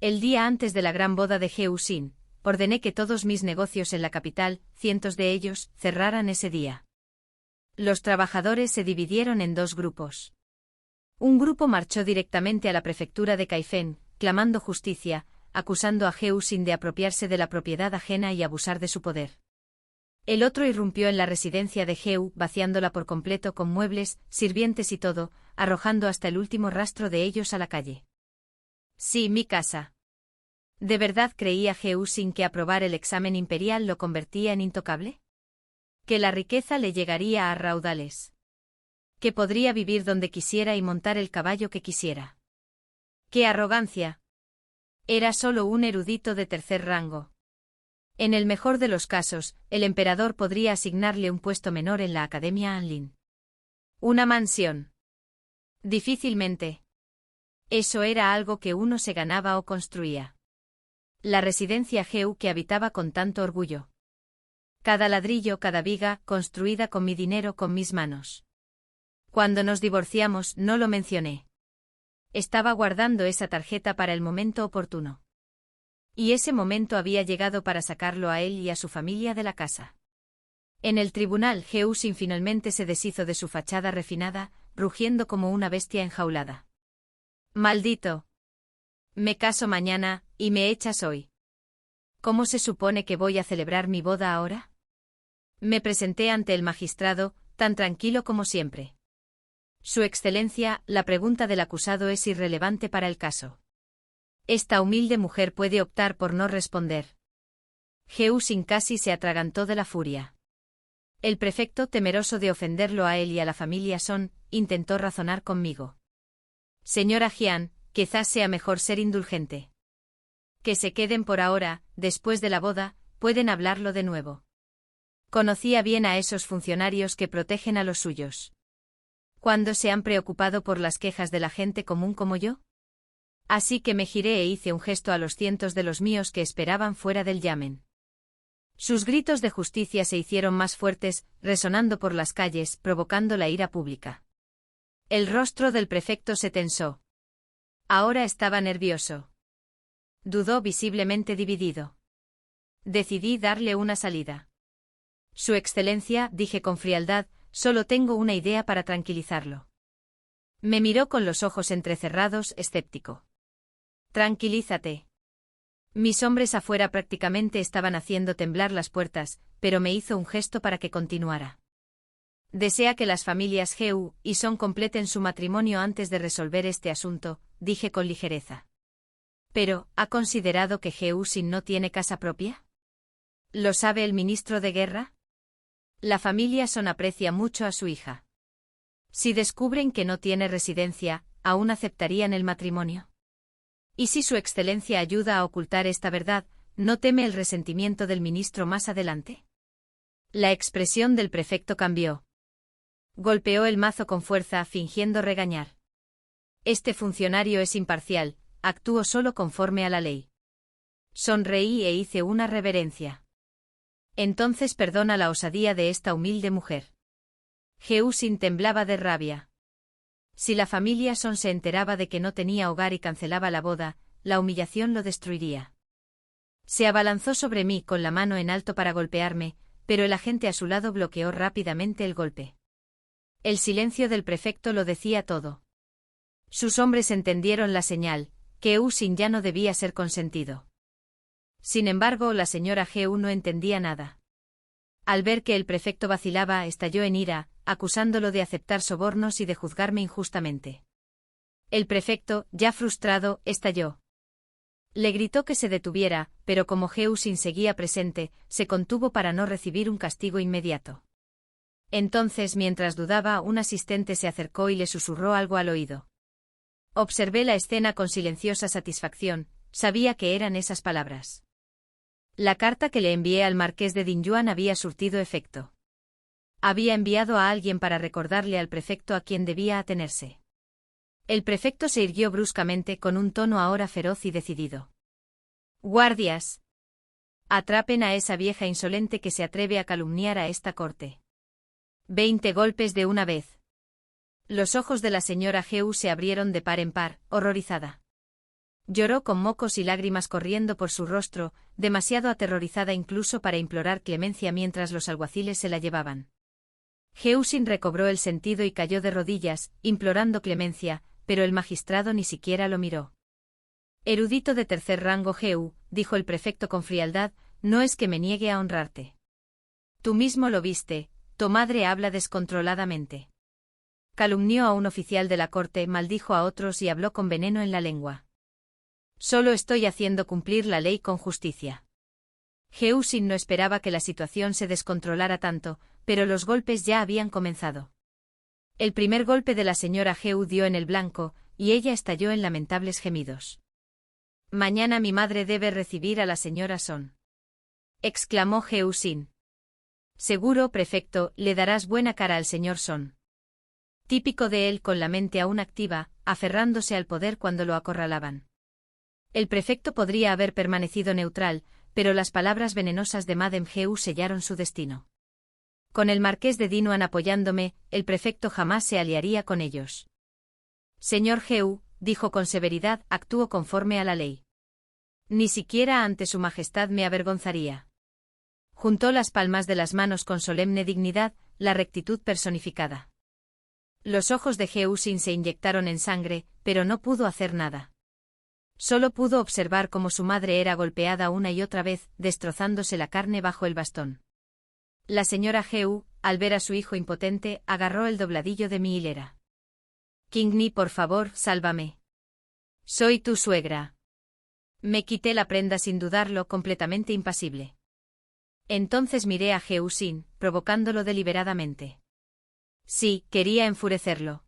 El día antes de la gran boda de Geusin, ordené que todos mis negocios en la capital, cientos de ellos, cerraran ese día. Los trabajadores se dividieron en dos grupos. Un grupo marchó directamente a la prefectura de Kaifeng, clamando justicia, acusando a Geusin de apropiarse de la propiedad ajena y abusar de su poder. El otro irrumpió en la residencia de Geu, vaciándola por completo con muebles, sirvientes y todo, arrojando hasta el último rastro de ellos a la calle. Sí, mi casa. ¿De verdad creía Geusin que aprobar el examen imperial lo convertía en intocable? ¿Que la riqueza le llegaría a raudales? ¿Que podría vivir donde quisiera y montar el caballo que quisiera? ¡Qué arrogancia! Era solo un erudito de tercer rango. En el mejor de los casos, el emperador podría asignarle un puesto menor en la Academia Anlin. Una mansión. Difícilmente. Eso era algo que uno se ganaba o construía. La residencia Geu que habitaba con tanto orgullo. Cada ladrillo, cada viga, construida con mi dinero, con mis manos. Cuando nos divorciamos, no lo mencioné. Estaba guardando esa tarjeta para el momento oportuno. Y ese momento había llegado para sacarlo a él y a su familia de la casa. En el tribunal, Geusin finalmente se deshizo de su fachada refinada, rugiendo como una bestia enjaulada. ¡Maldito! Me caso mañana, y me echas hoy. ¿Cómo se supone que voy a celebrar mi boda ahora? Me presenté ante el magistrado, tan tranquilo como siempre. Su Excelencia, la pregunta del acusado es irrelevante para el caso. Esta humilde mujer puede optar por no responder. Geusin casi se atragantó de la furia. El prefecto, temeroso de ofenderlo a él y a la familia Son, intentó razonar conmigo. Señora Jian, quizás sea mejor ser indulgente. Que se queden por ahora, después de la boda, pueden hablarlo de nuevo. Conocía bien a esos funcionarios que protegen a los suyos. ¿Cuándo se han preocupado por las quejas de la gente común como yo? Así que me giré e hice un gesto a los cientos de los míos que esperaban fuera del yamen. Sus gritos de justicia se hicieron más fuertes, resonando por las calles, provocando la ira pública. El rostro del prefecto se tensó. Ahora estaba nervioso. Dudó, visiblemente dividido. Decidí darle una salida. Su Excelencia, dije con frialdad, solo tengo una idea para tranquilizarlo. Me miró con los ojos entrecerrados, escéptico. Tranquilízate. Mis hombres afuera prácticamente estaban haciendo temblar las puertas, pero me hizo un gesto para que continuara. Desea que las familias Geu y Son completen su matrimonio antes de resolver este asunto, dije con ligereza. Pero, ¿ha considerado que Geusin no tiene casa propia? ¿Lo sabe el ministro de Guerra? La familia Son aprecia mucho a su hija. Si descubren que no tiene residencia, ¿aún aceptarían el matrimonio? Y si Su Excelencia ayuda a ocultar esta verdad, ¿no teme el resentimiento del ministro más adelante? La expresión del prefecto cambió. Golpeó el mazo con fuerza, fingiendo regañar. Este funcionario es imparcial, actúo solo conforme a la ley. Sonreí e hice una reverencia. Entonces perdona la osadía de esta humilde mujer. Geusin temblaba de rabia. Si la familia Son se enteraba de que no tenía hogar y cancelaba la boda, la humillación lo destruiría. Se abalanzó sobre mí con la mano en alto para golpearme, pero el agente a su lado bloqueó rápidamente el golpe. El silencio del prefecto lo decía todo. Sus hombres entendieron la señal, que Geusin ya no debía ser consentido. Sin embargo, la señora Geu no entendía nada. Al ver que el prefecto vacilaba, estalló en ira, acusándolo de aceptar sobornos y de juzgarme injustamente. El prefecto, ya frustrado, estalló. Le gritó que se detuviera, pero como Geusin seguía presente, se contuvo para no recibir un castigo inmediato. Entonces, mientras dudaba, un asistente se acercó y le susurró algo al oído. Observé la escena con silenciosa satisfacción, sabía que eran esas palabras. La carta que le envié al marqués de Dinyuan había surtido efecto. Había enviado a alguien para recordarle al prefecto a quien debía atenerse. El prefecto se irguió bruscamente con un tono ahora feroz y decidido. ¡Guardias! Atrapen a esa vieja insolente que se atreve a calumniar a esta corte. 20 golpes de una vez. Los ojos de la señora Geu se abrieron de par en par, horrorizada. Lloró con mocos y lágrimas corriendo por su rostro, demasiado aterrorizada incluso para implorar clemencia mientras los alguaciles se la llevaban. Geusin recobró el sentido y cayó de rodillas, implorando clemencia, pero el magistrado ni siquiera lo miró. Erudito de tercer rango Geu, dijo el prefecto con frialdad, no es que me niegue a honrarte. Tú mismo lo viste, tu madre habla descontroladamente. Calumnió a un oficial de la corte, maldijo a otros y habló con veneno en la lengua. Solo estoy haciendo cumplir la ley con justicia. Geusin no esperaba que la situación se descontrolara tanto, pero los golpes ya habían comenzado. El primer golpe de la señora Geu dio en el blanco, y ella estalló en lamentables gemidos. Mañana mi madre debe recibir a la señora Son. Exclamó Geusin. Seguro, prefecto, le darás buena cara al señor Son. Típico de él, con la mente aún activa, aferrándose al poder cuando lo acorralaban. El prefecto podría haber permanecido neutral, pero las palabras venenosas de Madame Heu sellaron su destino. Con el marqués de Dinuan apoyándome, el prefecto jamás se aliaría con ellos. Señor Heu, dijo con severidad, actúo conforme a la ley. Ni siquiera ante su majestad me avergonzaría. Juntó las palmas de las manos con solemne dignidad, la rectitud personificada. Los ojos de Heusin se inyectaron en sangre, pero no pudo hacer nada. Solo pudo observar cómo su madre era golpeada una y otra vez, destrozándose la carne bajo el bastón. La señora Heu, al ver a su hijo impotente, agarró el dobladillo de mi hilera. Qingni, por favor, sálvame. Soy tu suegra. Me quité la prenda sin dudarlo, completamente impasible. Entonces miré a Heusin, provocándolo deliberadamente. Sí, quería enfurecerlo.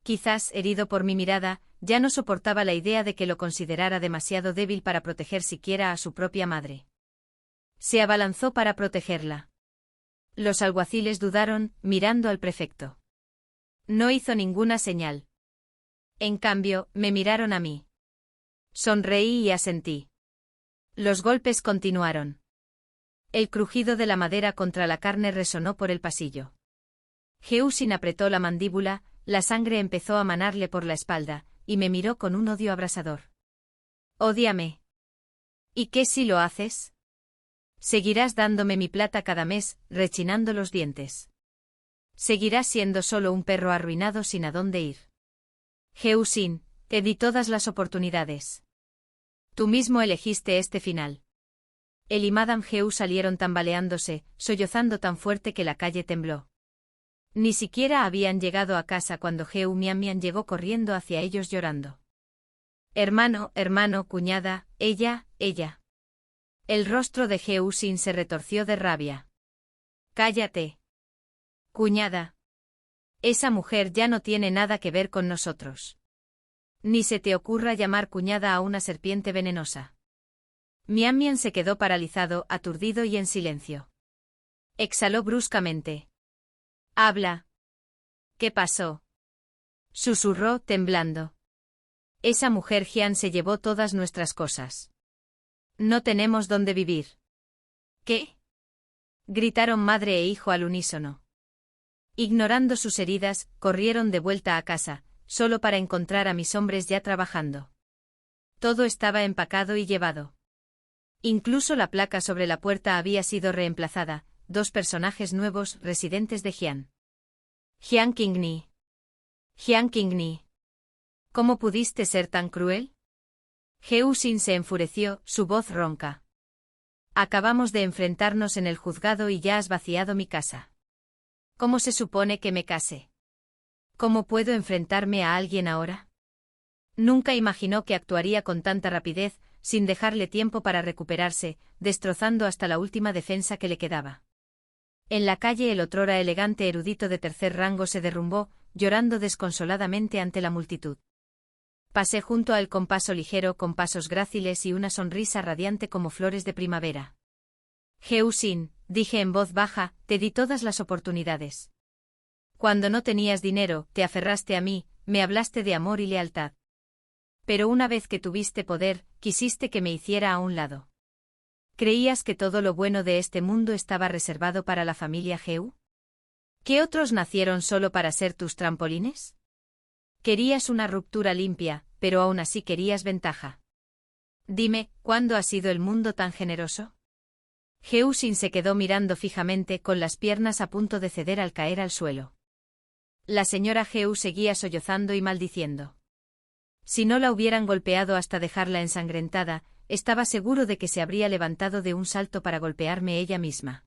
Quizás, herido por mi mirada, ya no soportaba la idea de que lo considerara demasiado débil para proteger siquiera a su propia madre. Se abalanzó para protegerla. Los alguaciles dudaron, mirando al prefecto. No hizo ninguna señal. En cambio, me miraron a mí. Sonreí y asentí. Los golpes continuaron. El crujido de la madera contra la carne resonó por el pasillo. Heusin apretó la mandíbula, la sangre empezó a manarle por la espalda, y me miró con un odio abrasador. «Ódiame». «¿Y qué si lo haces? Seguirás dándome mi plata cada mes, rechinando los dientes. Seguirás siendo solo un perro arruinado sin a dónde ir». «Heusin, te di todas las oportunidades. Tú mismo elegiste este final». Él y Madame Heu salieron tambaleándose, sollozando tan fuerte que la calle tembló. Ni siquiera habían llegado a casa cuando Heu Mianmian llegó corriendo hacia ellos llorando. «Hermano, hermano, cuñada, ella». El rostro de Heusin se retorció de rabia. «Cállate. Cuñada. Esa mujer ya no tiene nada que ver con nosotros. Ni se te ocurra llamar cuñada a una serpiente venenosa». Mianmian se quedó paralizado, aturdido y en silencio. Exhaló bruscamente. «Habla». «¿Qué pasó?», susurró, temblando. «Esa mujer Jian se llevó todas nuestras cosas. No tenemos dónde vivir». «¿Qué?», gritaron madre e hijo al unísono. Ignorando sus heridas, corrieron de vuelta a casa, solo para encontrar a mis hombres ya trabajando. Todo estaba empacado y llevado. Incluso la placa sobre la puerta había sido reemplazada, 2 personajes nuevos, residentes de Jian. «Jian Qingni. Jian Qingni. ¿Cómo pudiste ser tan cruel?». Heusin se enfureció, su voz ronca. «Acabamos de enfrentarnos en el juzgado y ya has vaciado mi casa. ¿Cómo se supone que me case? ¿Cómo puedo enfrentarme a alguien ahora?». Nunca imaginó que actuaría con tanta rapidez, sin dejarle tiempo para recuperarse, destrozando hasta la última defensa que le quedaba. En la calle el otrora elegante erudito de tercer rango se derrumbó, llorando desconsoladamente ante la multitud. Pasé junto a él con paso ligero, con pasos gráciles y una sonrisa radiante como flores de primavera. «Heusin», dije en voz baja, «te di todas las oportunidades. Cuando no tenías dinero, te aferraste a mí, me hablaste de amor y lealtad. Pero una vez que tuviste poder, quisiste que me hiciera a un lado. ¿Creías que todo lo bueno de este mundo estaba reservado para la familia Heu? ¿Que otros nacieron solo para ser tus trampolines? Querías una ruptura limpia, pero aún así querías ventaja. Dime, ¿cuándo ha sido el mundo tan generoso?». Heusin se quedó mirando fijamente, con las piernas a punto de ceder al caer al suelo. La señora Heu seguía sollozando y maldiciendo. Si no la hubieran golpeado hasta dejarla ensangrentada, estaba seguro de que se habría levantado de un salto para golpearme ella misma.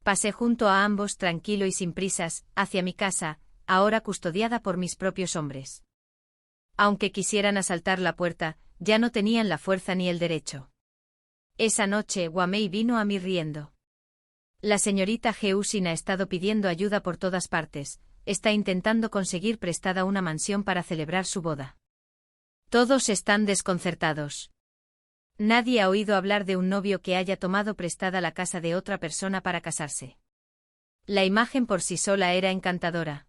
Pasé junto a ambos tranquilo y sin prisas, hacia mi casa, ahora custodiada por mis propios hombres. Aunque quisieran asaltar la puerta, ya no tenían la fuerza ni el derecho. Esa noche Wamei vino a mí riendo. «La señorita Heusin ha estado pidiendo ayuda por todas partes, está intentando conseguir prestada una mansión para celebrar su boda. Todos están desconcertados. Nadie ha oído hablar de un novio que haya tomado prestada la casa de otra persona para casarse». La imagen por sí sola era encantadora.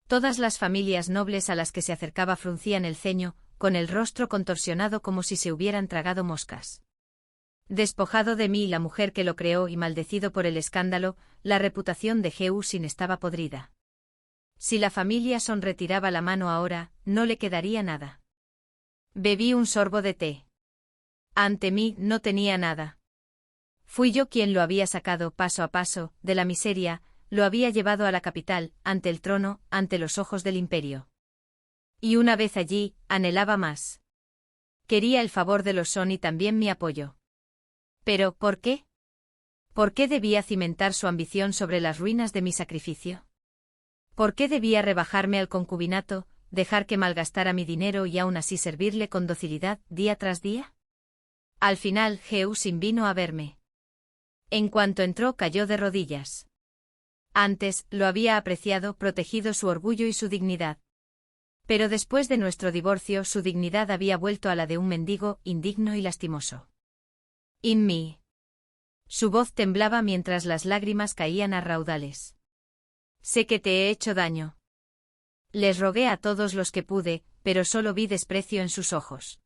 Todas las familias nobles a las que se acercaba fruncían el ceño, con el rostro contorsionado como si se hubieran tragado moscas. Despojado de mí la mujer que lo creó y maldecido por el escándalo, la reputación de Geusin estaba podrida. Si la familia Son retiraba la mano ahora, no le quedaría nada. Bebí un sorbo de té. Ante mí no tenía nada. Fui yo quien lo había sacado paso a paso, de la miseria, lo había llevado a la capital, ante el trono, ante los ojos del imperio. Y una vez allí, anhelaba más. Quería el favor de los Son y también mi apoyo. Pero, ¿por qué? ¿Por qué debía cimentar su ambición sobre las ruinas de mi sacrificio? ¿Por qué debía rebajarme al concubinato, dejar que malgastara mi dinero y aún así servirle con docilidad día tras día? Al final, Geusin vino a verme. En cuanto entró, cayó de rodillas. Antes, lo había apreciado, protegido su orgullo y su dignidad. Pero después de nuestro divorcio, su dignidad había vuelto a la de un mendigo, indigno y lastimoso. In me. Su voz temblaba mientras las lágrimas caían a raudales. Sé que te he hecho daño. Les rogué a todos los que pude, pero solo vi desprecio en sus ojos.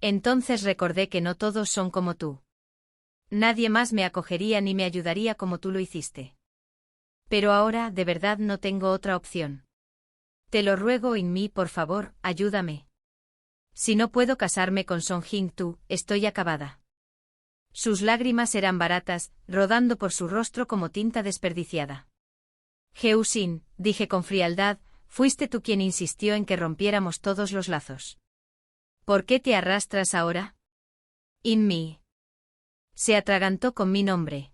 Entonces recordé que no todos son como tú. Nadie más me acogería ni me ayudaría como tú lo hiciste. Pero ahora, de verdad, no tengo otra opción. Te lo ruego, In me, por favor, ayúdame. Si no puedo casarme con Song Jing-tu, estoy acabada. Sus lágrimas eran baratas, rodando por su rostro como tinta desperdiciada. Geusin, dije con frialdad, fuiste tú quien insistió en que rompiéramos todos los lazos. ¿Por qué te arrastras ahora? In me. Se atragantó con mi nombre.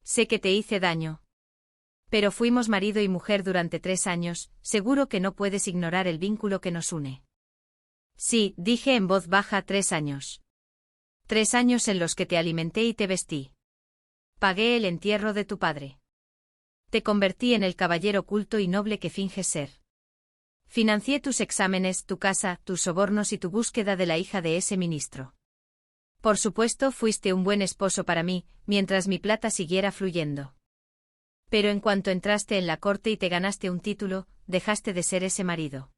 Sé que te hice daño. Pero fuimos marido y mujer durante 3 años, seguro que no puedes ignorar el vínculo que nos une. Sí, dije en voz baja, 3 años. 3 años en los que te alimenté y te vestí. Pagué el entierro de tu padre. Te convertí en el caballero culto y noble que finges ser. Financié tus exámenes, tu casa, tus sobornos y tu búsqueda de la hija de ese ministro. Por supuesto, fuiste un buen esposo para mí, mientras mi plata siguiera fluyendo. Pero en cuanto entraste en la corte y te ganaste un título, dejaste de ser ese marido.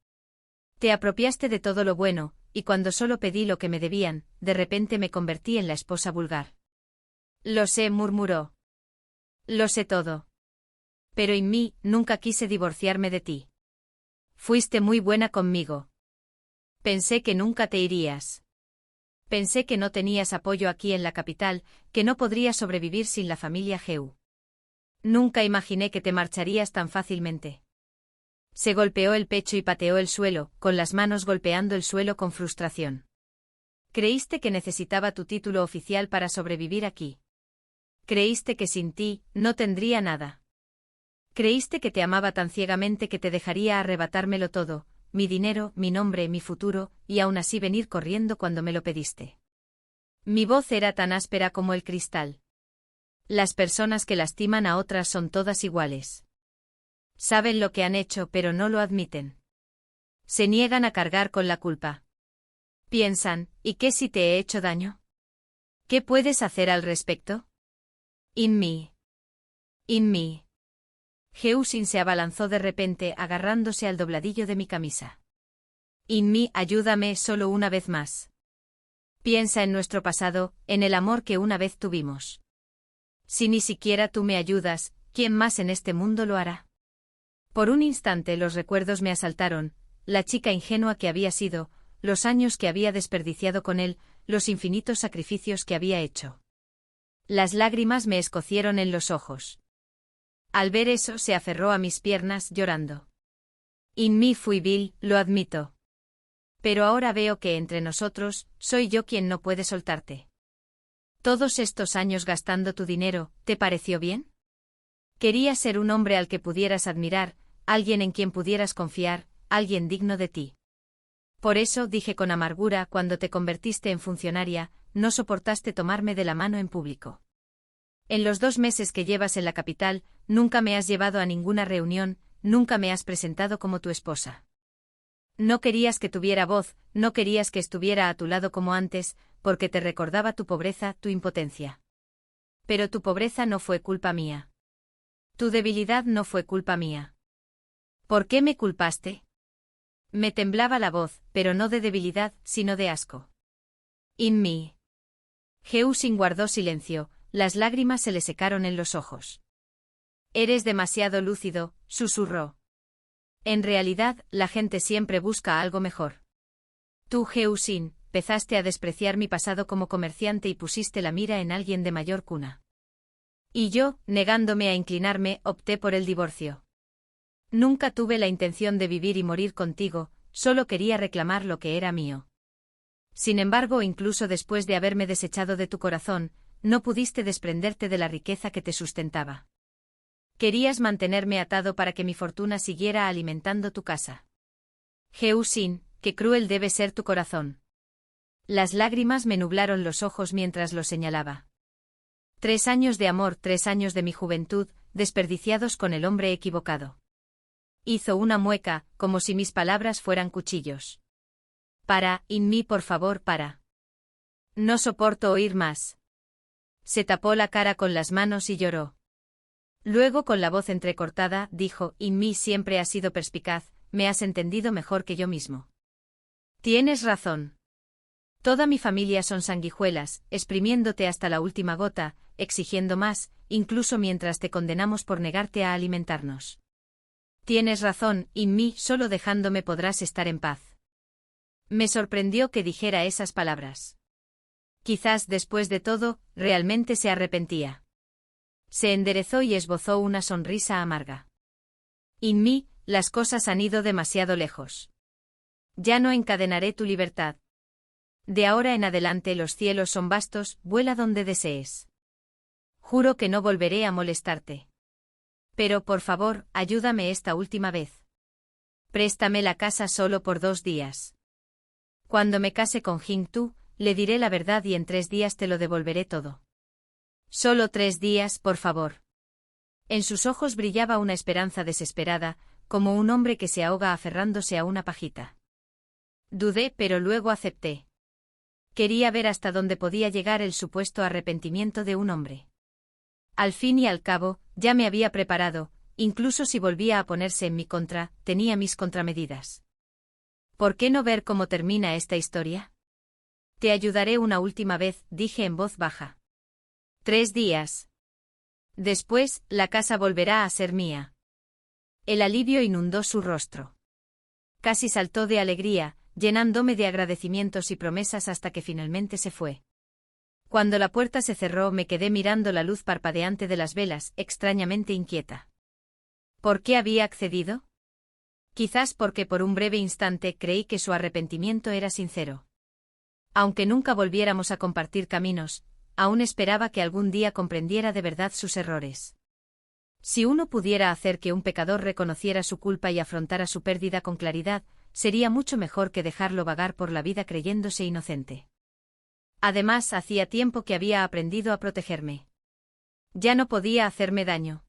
Te apropiaste de todo lo bueno, y cuando solo pedí lo que me debían, de repente me convertí en la esposa vulgar. Lo sé, murmuró. Lo sé todo. Pero en mí, nunca quise divorciarme de ti. Fuiste muy buena conmigo. Pensé que nunca te irías. Pensé que no tenías apoyo aquí en la capital, que no podrías sobrevivir sin la familia Geu. Nunca imaginé que te marcharías tan fácilmente. Se golpeó el pecho y pateó el suelo, con las manos golpeando el suelo con frustración. Creíste que necesitaba tu título oficial para sobrevivir aquí. Creíste que sin ti, no tendría nada. Creíste que te amaba tan ciegamente que te dejaría arrebatármelo todo, mi dinero, mi nombre, mi futuro, y aún así venir corriendo cuando me lo pediste. Mi voz era tan áspera como el cristal. Las personas que lastiman a otras son todas iguales. Saben lo que han hecho pero no lo admiten. Se niegan a cargar con la culpa. Piensan, ¿y qué si te he hecho daño? ¿Qué puedes hacer al respecto? In me. In me. Geusin se abalanzó de repente agarrándose al dobladillo de mi camisa. In me, ayúdame solo una vez más. Piensa en nuestro pasado, en el amor que una vez tuvimos. Si ni siquiera tú me ayudas, ¿quién más en este mundo lo hará? Por un instante los recuerdos me asaltaron, la chica ingenua que había sido, los años que había desperdiciado con él, los infinitos sacrificios que había hecho. Las lágrimas me escocieron en los ojos. Al ver eso se aferró a mis piernas llorando. In me fui vil, lo admito. Pero ahora veo que entre nosotros, soy yo quien no puede soltarte. Todos estos años gastando tu dinero, ¿te pareció bien? Querías ser un hombre al que pudieras admirar, alguien en quien pudieras confiar, alguien digno de ti. Por eso, dije con amargura, cuando te convertiste en funcionaria, no soportaste tomarme de la mano en público. En los 2 meses que llevas en la capital, nunca me has llevado a ninguna reunión, nunca me has presentado como tu esposa. No querías que tuviera voz, no querías que estuviera a tu lado como antes, porque te recordaba tu pobreza, tu impotencia. Pero tu pobreza no fue culpa mía. Tu debilidad no fue culpa mía. ¿Por qué me culpaste? Me temblaba la voz, pero no de debilidad, sino de asco. In me. Heo-sin guardó silencio, las lágrimas se le secaron en los ojos. Eres demasiado lúcido, susurró. En realidad, la gente siempre busca algo mejor. Tú, Heo-sin, empezaste a despreciar mi pasado como comerciante y pusiste la mira en alguien de mayor cuna. Y yo, negándome a inclinarme, opté por el divorcio. Nunca tuve la intención de vivir y morir contigo, solo quería reclamar lo que era mío. Sin embargo, incluso después de haberme desechado de tu corazón, no pudiste desprenderte de la riqueza que te sustentaba. Querías mantenerme atado para que mi fortuna siguiera alimentando tu casa. Heo-sin, qué cruel debe ser tu corazón. Las lágrimas me nublaron los ojos mientras lo señalaba. 3 años de amor, 3 años de mi juventud, desperdiciados con el hombre equivocado. Hizo una mueca, como si mis palabras fueran cuchillos. Para, In-mi, por favor, para. No soporto oír más. Se tapó la cara con las manos y lloró. Luego, con la voz entrecortada, dijo, In-mi siempre has sido perspicaz, me has entendido mejor que yo mismo. Tienes razón. Toda mi familia son sanguijuelas, exprimiéndote hasta la última gota, exigiendo más, incluso mientras te condenamos por negarte a alimentarnos. Tienes razón, In-mi, solo dejándome podrás estar en paz. Me sorprendió que dijera esas palabras. Quizás, después de todo, realmente se arrepentía. Se enderezó y esbozó una sonrisa amarga. In-mi, las cosas han ido demasiado lejos. Ya no encadenaré tu libertad. De ahora en adelante los cielos son vastos, vuela donde desees. Juro que no volveré a molestarte. Pero por favor, ayúdame esta última vez. Préstame la casa solo por 2 días. Cuando me case con Jing-tu, le diré la verdad y en 3 días te lo devolveré todo. Solo 3 días, por favor. En sus ojos brillaba una esperanza desesperada, como un hombre que se ahoga aferrándose a una pajita. Dudé, pero luego acepté. Quería ver hasta dónde podía llegar el supuesto arrepentimiento de un hombre. Al fin y al cabo, ya me había preparado, incluso si volvía a ponerse en mi contra, tenía mis contramedidas. ¿Por qué no ver cómo termina esta historia? Te ayudaré una última vez, dije en voz baja. 3 días. Después, la casa volverá a ser mía. El alivio inundó su rostro. Casi saltó de alegría, llenándome de agradecimientos y promesas hasta que finalmente se fue. Cuando la puerta se cerró me quedé mirando la luz parpadeante de las velas, extrañamente inquieta. ¿Por qué había accedido? Quizás porque por un breve instante creí que su arrepentimiento era sincero. Aunque nunca volviéramos a compartir caminos, aún esperaba que algún día comprendiera de verdad sus errores. Si uno pudiera hacer que un pecador reconociera su culpa y afrontara su pérdida con claridad, sería mucho mejor que dejarlo vagar por la vida creyéndose inocente. Además, hacía tiempo que había aprendido a protegerme. Ya no podía hacerme daño.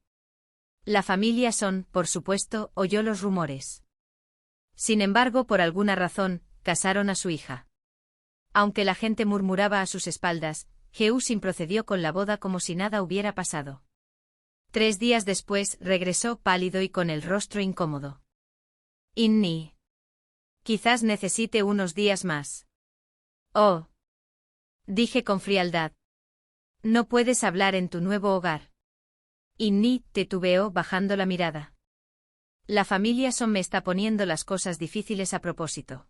La familia Son, por supuesto, oyó los rumores. Sin embargo, por alguna razón, casaron a su hija. Aunque la gente murmuraba a sus espaldas, Heo-sin procedió con la boda como si nada hubiera pasado. 3 días después, regresó pálido y con el rostro incómodo. In-ni. Quizás necesite unos días más. Oh. Dije con frialdad. No puedes hablar en tu nuevo hogar. In-ni titubeó bajando la mirada. La familia Son me está poniendo las cosas difíciles a propósito.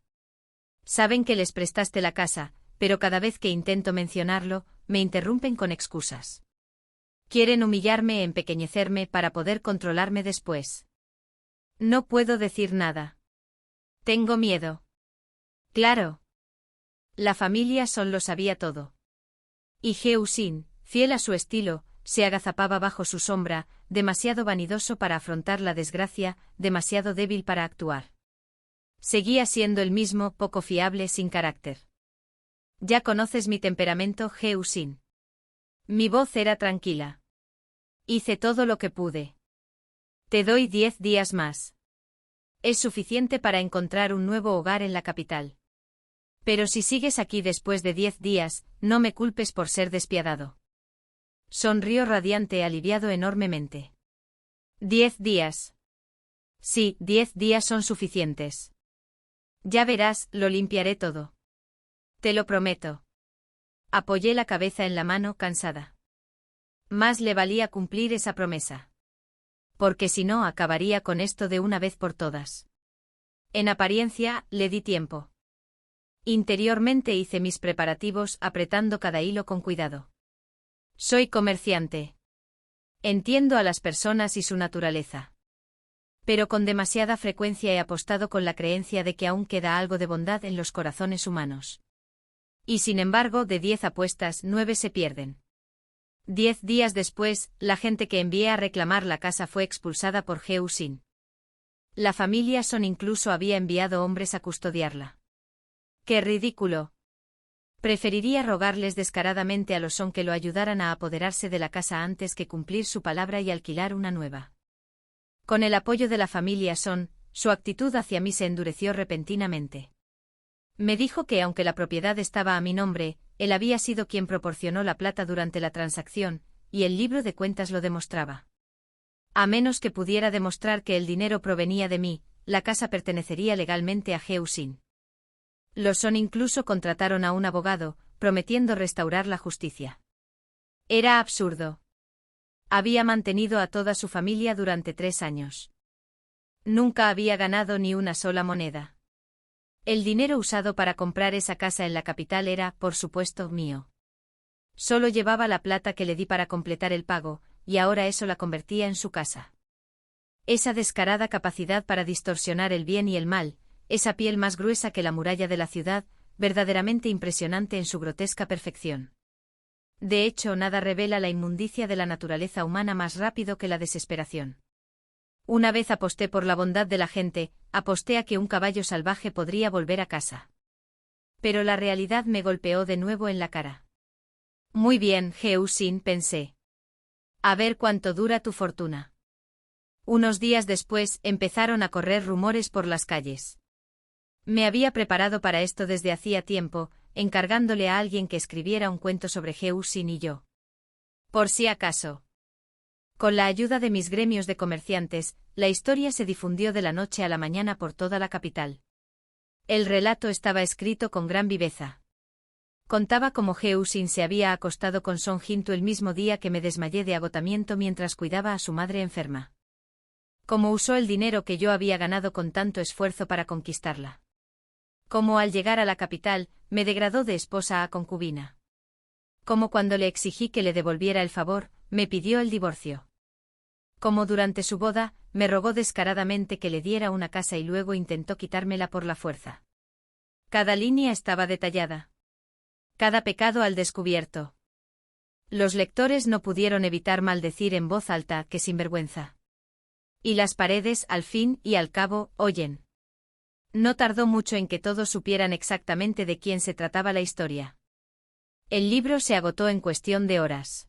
Saben que les prestaste la casa, pero cada vez que intento mencionarlo, me interrumpen con excusas. Quieren humillarme e empequeñecerme para poder controlarme después. No puedo decir nada. Tengo miedo. Claro. La familia Son lo sabía todo. Y Heo-sin, fiel a su estilo, se agazapaba bajo su sombra, demasiado vanidoso para afrontar la desgracia, demasiado débil para actuar. Seguía siendo el mismo, poco fiable, sin carácter. Ya conoces mi temperamento, Heo-sin. Mi voz era tranquila. Hice todo lo que pude. Te doy 10 días más. Es suficiente para encontrar un nuevo hogar en la capital. Pero si sigues aquí después de 10 días, no me culpes por ser despiadado. Sonrió radiante, aliviado enormemente. 10 días. Sí, 10 días son suficientes. Ya verás, lo limpiaré todo. Te lo prometo. Apoyé la cabeza en la mano, cansada. Más le valía cumplir esa promesa. Porque si no, acabaría con esto de una vez por todas. En apariencia, le di tiempo. Interiormente hice mis preparativos, apretando cada hilo con cuidado. Soy comerciante. Entiendo a las personas y su naturaleza. Pero con demasiada frecuencia he apostado con la creencia de que aún queda algo de bondad en los corazones humanos. Y sin embargo, de 10 apuestas, 9 se pierden. 10 días después, la gente que envié a reclamar la casa fue expulsada por Geu Sin. La familia Son incluso había enviado hombres a custodiarla. ¡Qué ridículo! Preferiría rogarles descaradamente a los Son que lo ayudaran a apoderarse de la casa antes que cumplir su palabra y alquilar una nueva. Con el apoyo de la familia Son, su actitud hacia mí se endureció repentinamente. Me dijo que aunque la propiedad estaba a mi nombre, él había sido quien proporcionó la plata durante la transacción, y el libro de cuentas lo demostraba. A menos que pudiera demostrar que el dinero provenía de mí, la casa pertenecería legalmente a Geu Sin. Los Son incluso contrataron a un abogado, prometiendo restaurar la justicia. Era absurdo. Había mantenido a toda su familia durante 3 años. Nunca había ganado ni una sola moneda. El dinero usado para comprar esa casa en la capital era, por supuesto, mío. Solo llevaba la plata que le di para completar el pago, y ahora eso la convertía en su casa. Esa descarada capacidad para distorsionar el bien y el mal, esa piel más gruesa que la muralla de la ciudad, verdaderamente impresionante en su grotesca perfección. De hecho, nada revela la inmundicia de la naturaleza humana más rápido que la desesperación. Una vez aposté por la bondad de la gente, aposté a que un caballo salvaje podría volver a casa. Pero la realidad me golpeó de nuevo en la cara. Muy bien, Geu Sin, pensé. A ver cuánto dura tu fortuna. Unos días después, empezaron a correr rumores por las calles. Me había preparado para esto desde hacía tiempo, encargándole a alguien que escribiera un cuento sobre Geu Sin y yo. Por si acaso. Con la ayuda de mis gremios de comerciantes, la historia se difundió de la noche a la mañana por toda la capital. El relato estaba escrito con gran viveza. Contaba cómo Geu Sin se había acostado con Song Jintu el mismo día que me desmayé de agotamiento mientras cuidaba a su madre enferma. Cómo usó el dinero que yo había ganado con tanto esfuerzo para conquistarla. Cómo al llegar a la capital, me degradó de esposa a concubina. Cómo cuando le exigí que le devolviera el favor, me pidió el divorcio. Como durante su boda, me rogó descaradamente que le diera una casa y luego intentó quitármela por la fuerza. Cada línea estaba detallada. Cada pecado al descubierto. Los lectores no pudieron evitar maldecir en voz alta que sinvergüenza. Y las paredes, al fin y al cabo, oyen. No tardó mucho en que todos supieran exactamente de quién se trataba la historia. El libro se agotó en cuestión de horas.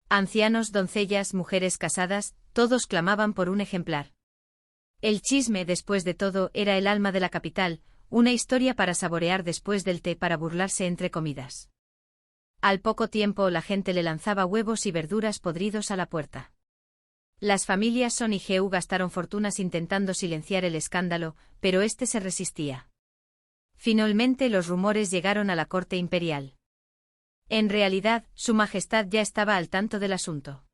Ancianos, doncellas, mujeres casadas, todos clamaban por un ejemplar. El chisme, después de todo, era el alma de la capital, una historia para saborear después del té para burlarse entre comidas. Al poco tiempo la gente le lanzaba huevos y verduras podridos a la puerta. Las familias Son y Geu gastaron fortunas intentando silenciar el escándalo, pero este se resistía. Finalmente los rumores llegaron a la corte imperial. En realidad, Su Majestad ya estaba al tanto del asunto.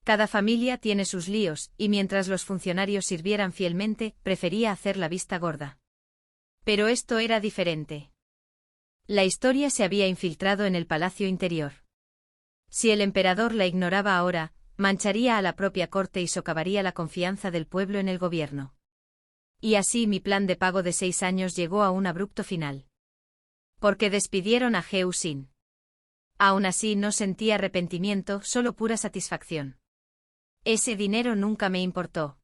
Cada familia tiene sus líos, y mientras los funcionarios sirvieran fielmente, prefería hacer la vista gorda. Pero esto era diferente. La historia se había infiltrado en el palacio interior. Si el emperador la ignoraba ahora, mancharía a la propia corte y socavaría la confianza del pueblo en el gobierno. Y así mi plan de pago de 6 años llegó a un abrupto final. Porque despidieron a Geu Sin. Aún así no sentí arrepentimiento, solo pura satisfacción. Ese dinero nunca me importó.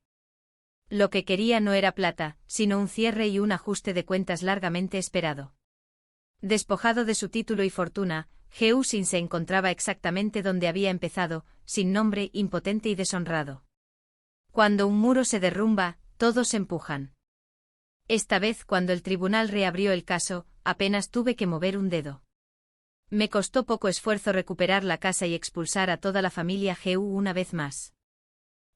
Lo que quería no era plata, sino un cierre y un ajuste de cuentas largamente esperado. Despojado de su título y fortuna, Geu Sin se encontraba exactamente donde había empezado, sin nombre, impotente y deshonrado. Cuando un muro se derrumba, todos empujan. Esta vez, cuando el tribunal reabrió el caso, apenas tuve que mover un dedo. Me costó poco esfuerzo recuperar la casa y expulsar a toda la familia Geu una vez más.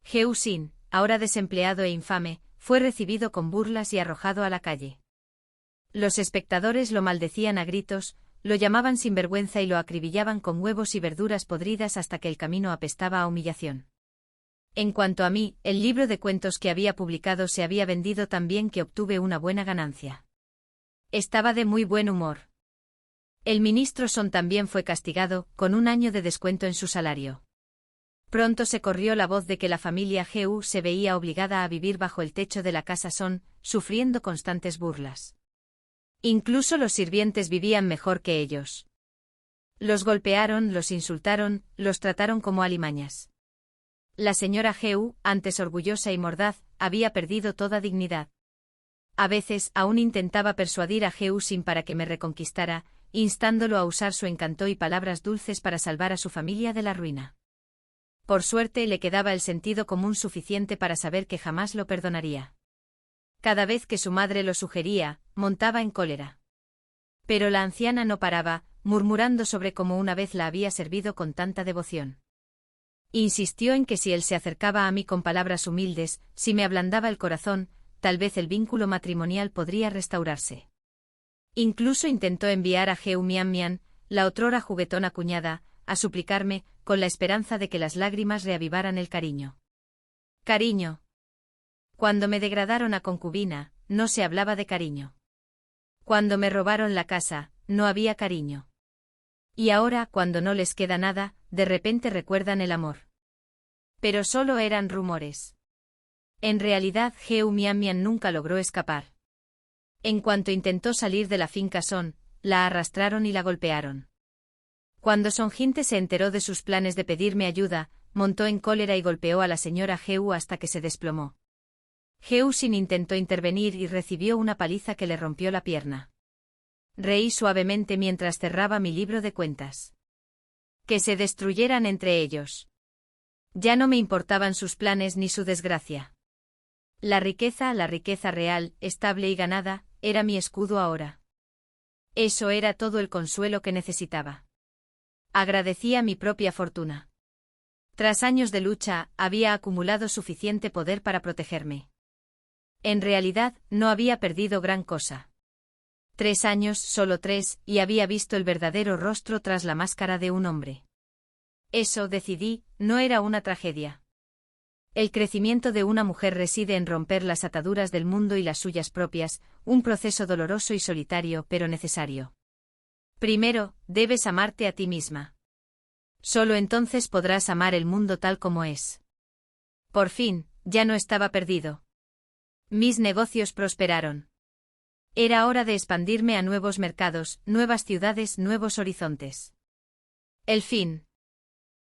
Geu Sin, ahora desempleado e infame, fue recibido con burlas y arrojado a la calle. Los espectadores lo maldecían a gritos, lo llamaban sinvergüenza y lo acribillaban con huevos y verduras podridas hasta que el camino apestaba a humillación. En cuanto a mí, el libro de cuentos que había publicado se había vendido tan bien que obtuve una buena ganancia. Estaba de muy buen humor. El ministro Son también fue castigado, con 1 año de descuento en su salario. Pronto se corrió la voz de que la familia Gu se veía obligada a vivir bajo el techo de la casa Son, sufriendo constantes burlas. Incluso los sirvientes vivían mejor que ellos. Los golpearon, los insultaron, los trataron como alimañas. La señora Gu, antes orgullosa y mordaz, había perdido toda dignidad. A veces aún intentaba persuadir a Gu Sin para que me reconquistara, instándolo a usar su encanto y palabras dulces para salvar a su familia de la ruina. Por suerte le quedaba el sentido común suficiente para saber que jamás lo perdonaría. Cada vez que su madre lo sugería, montaba en cólera. Pero la anciana no paraba, murmurando sobre cómo una vez la había servido con tanta devoción. Insistió en que si él se acercaba a mí con palabras humildes, si me ablandaba el corazón, tal vez el vínculo matrimonial podría restaurarse. Incluso intentó enviar a Gu Mian, la otrora juguetona cuñada, a suplicarme, con la esperanza de que las lágrimas reavivaran el cariño. Cariño. Cuando me degradaron a concubina, no se hablaba de cariño. Cuando me robaron la casa, no había cariño. Y ahora, cuando no les queda nada, de repente recuerdan el amor. Pero solo eran rumores. En realidad, Gu Mian nunca logró escapar. En cuanto intentó salir de la finca Son, la arrastraron y la golpearon. Cuando Son Jinte se enteró de sus planes de pedirme ayuda, montó en cólera y golpeó a la señora Gu hasta que se desplomó. Gu Sin intentó intervenir y recibió una paliza que le rompió la pierna. Reí suavemente mientras cerraba mi libro de cuentas. Que se destruyeran entre ellos. Ya no me importaban sus planes ni su desgracia. La riqueza real, estable y ganada, era mi escudo ahora. Eso era todo el consuelo que necesitaba. Agradecía mi propia fortuna. Tras años de lucha, había acumulado suficiente poder para protegerme. En realidad, no había perdido gran cosa. 3 años, solo 3, y había visto el verdadero rostro tras la máscara de un hombre. Eso, decidí, no era una tragedia. El crecimiento de una mujer reside en romper las ataduras del mundo y las suyas propias, un proceso doloroso y solitario pero necesario. Primero, debes amarte a ti misma. Solo entonces podrás amar el mundo tal como es. Por fin, ya no estaba perdido. Mis negocios prosperaron. Era hora de expandirme a nuevos mercados, nuevas ciudades, nuevos horizontes. El fin.